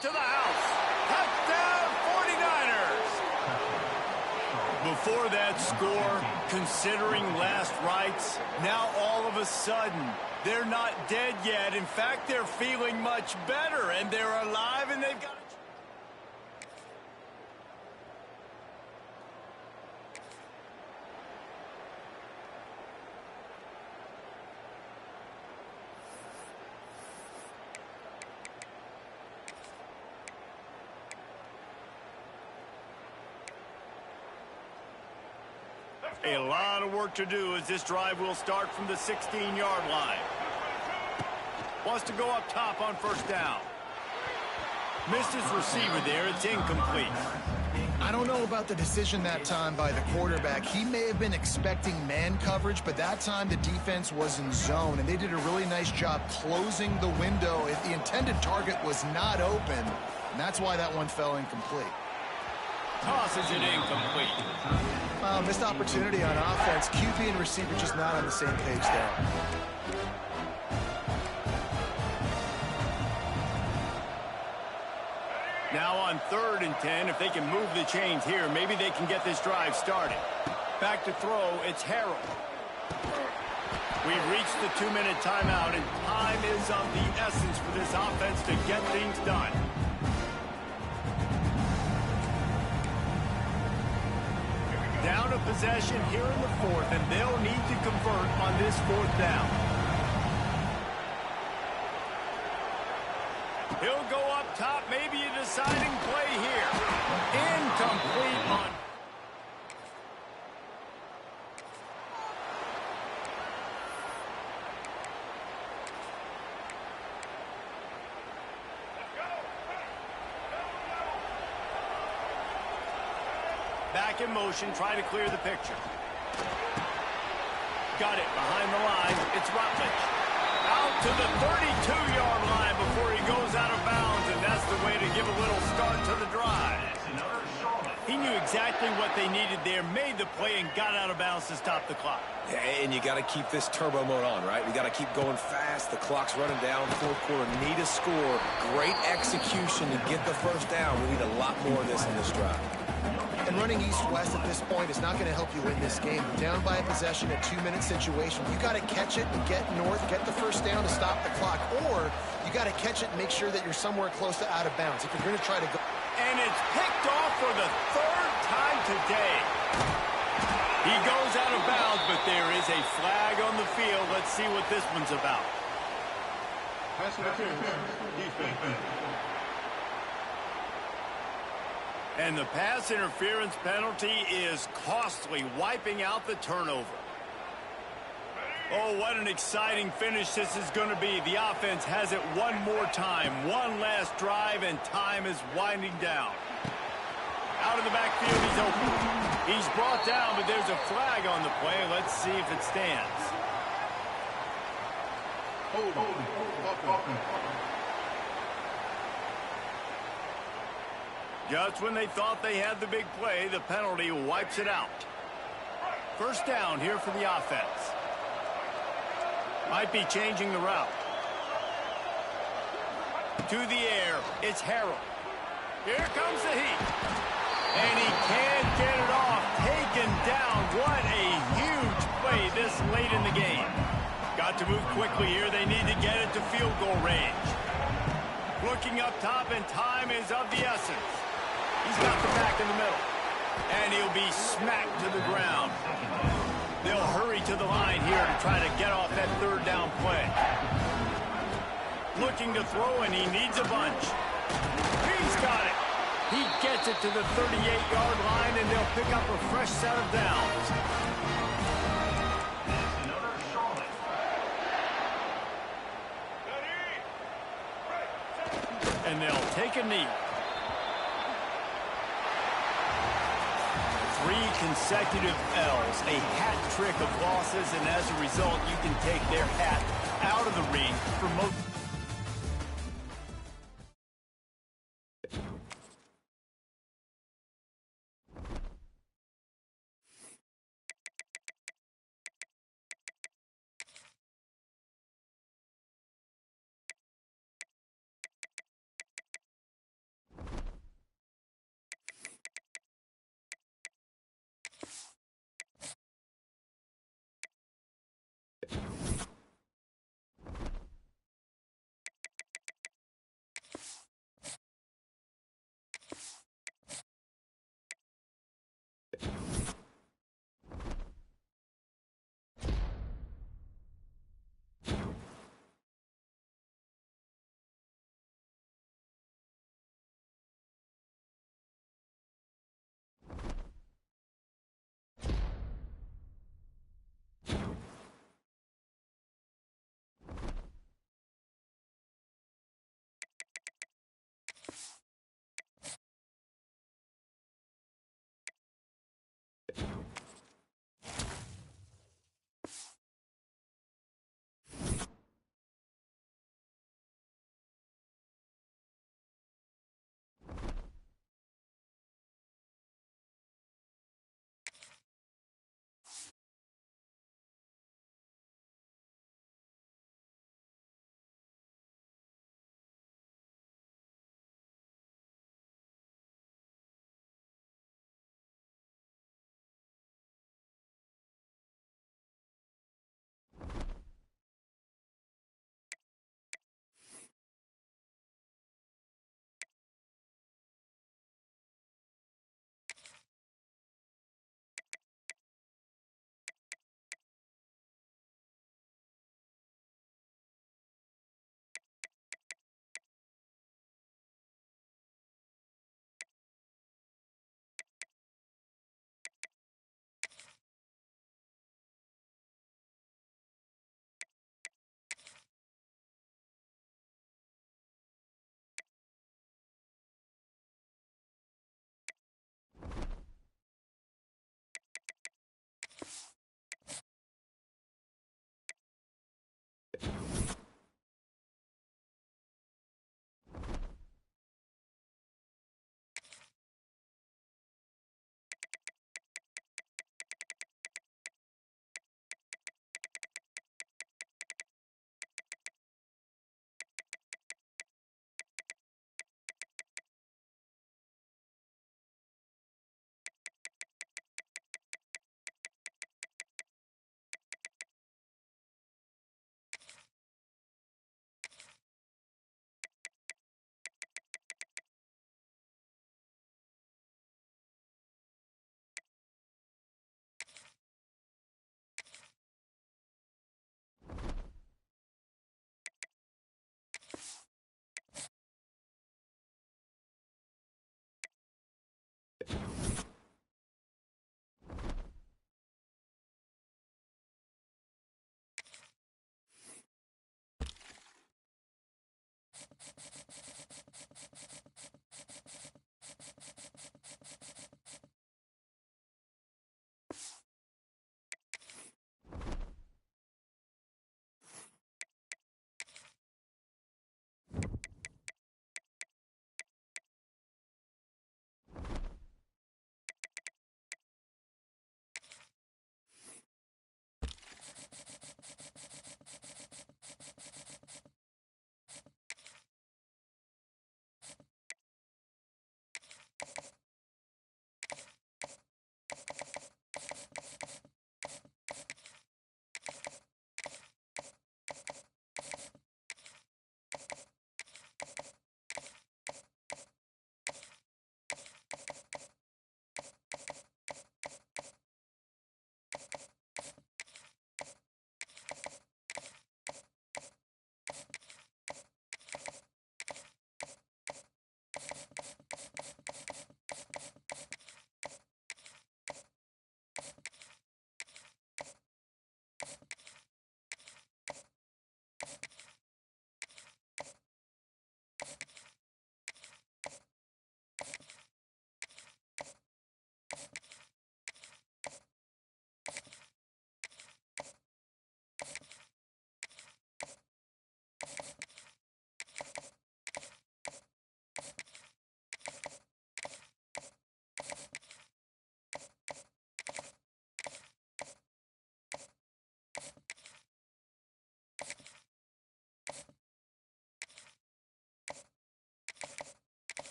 to the house. Touchdown, 49ers. Before that score, considering last rites, now all of a sudden, they're not dead yet. In fact, they're feeling much better, and they're alive, and they've got a... A lot of work to do as this drive will start from the 16-yard line. Wants to go up top on first down. Missed his receiver there. It's incomplete. I don't know about the decision that time by the quarterback. He may have been expecting man coverage, but that time the defense was in zone, and they did a really nice job closing the window if the intended target was not open, and that's why that one fell incomplete. Tosses it incomplete. Missed opportunity on offense. QB and receiver just not on the same page there. Now on 3rd and 10, if they can move the chains here, maybe they can get this drive started. Back to throw, it's Harrell. We've reached the 2-minute timeout, and time is of the essence for this offense to get things done. Down a possession here in the 4th, and they'll need to convert on this 4th down. He'll go up top, maybe a deciding play here. Incomplete on. Back in motion, try to clear the picture. Got it behind the line. It's Rutledge. Out to the 32-yard line before he goes out of bounds, and that's the way to give a little start to the drive. He knew exactly what they needed there, made the play, and got out of bounds to stop the clock. Yeah, and you got to keep this turbo mode on, right? We got to keep going fast. The clock's running down. 4th quarter, need a score. Great execution to get the first down. We need a lot more of this in this drive. And running east-west at this point is not going to help you win this game. Down by a possession, a 2-minute situation. You got to catch it and get north, get the first down to stop the clock. Or you got to catch it and make sure that you're somewhere close to out of bounds. If you're going to try to go. And it's picked off for the 3rd time today. He goes out of bounds, but there is a flag on the field. Let's see what this one's about. Pass interference. Defense. And the pass interference penalty is costly, wiping out the turnover. Oh, what an exciting finish this is going to be. The offense has it one more time. One last drive, and time is winding down. Out of the backfield, he's open. He's brought down, but there's a flag on the play. Let's see if it stands. Just when they thought they had the big play, the penalty wipes it out. First down here for the offense. Might be changing the route. To the air, it's Harrell. Here comes the heat. And he can't get it off. Taken down. What a huge play this late in the game. Got to move quickly here. They need to get it to field goal range. Looking up top, and time is of the essence. He's got the back in the middle. And he'll be smacked to the ground. They'll hurry to the line here to try to get off that 3rd down play. Looking to throw, and he needs a bunch. He's got it. He gets it to the 38-yard line, and they'll pick up a fresh set of downs. And they'll take a knee. 3 consecutive L's, a hat trick of losses, and as a result, you can take their hat out of the ring for most.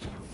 Defense.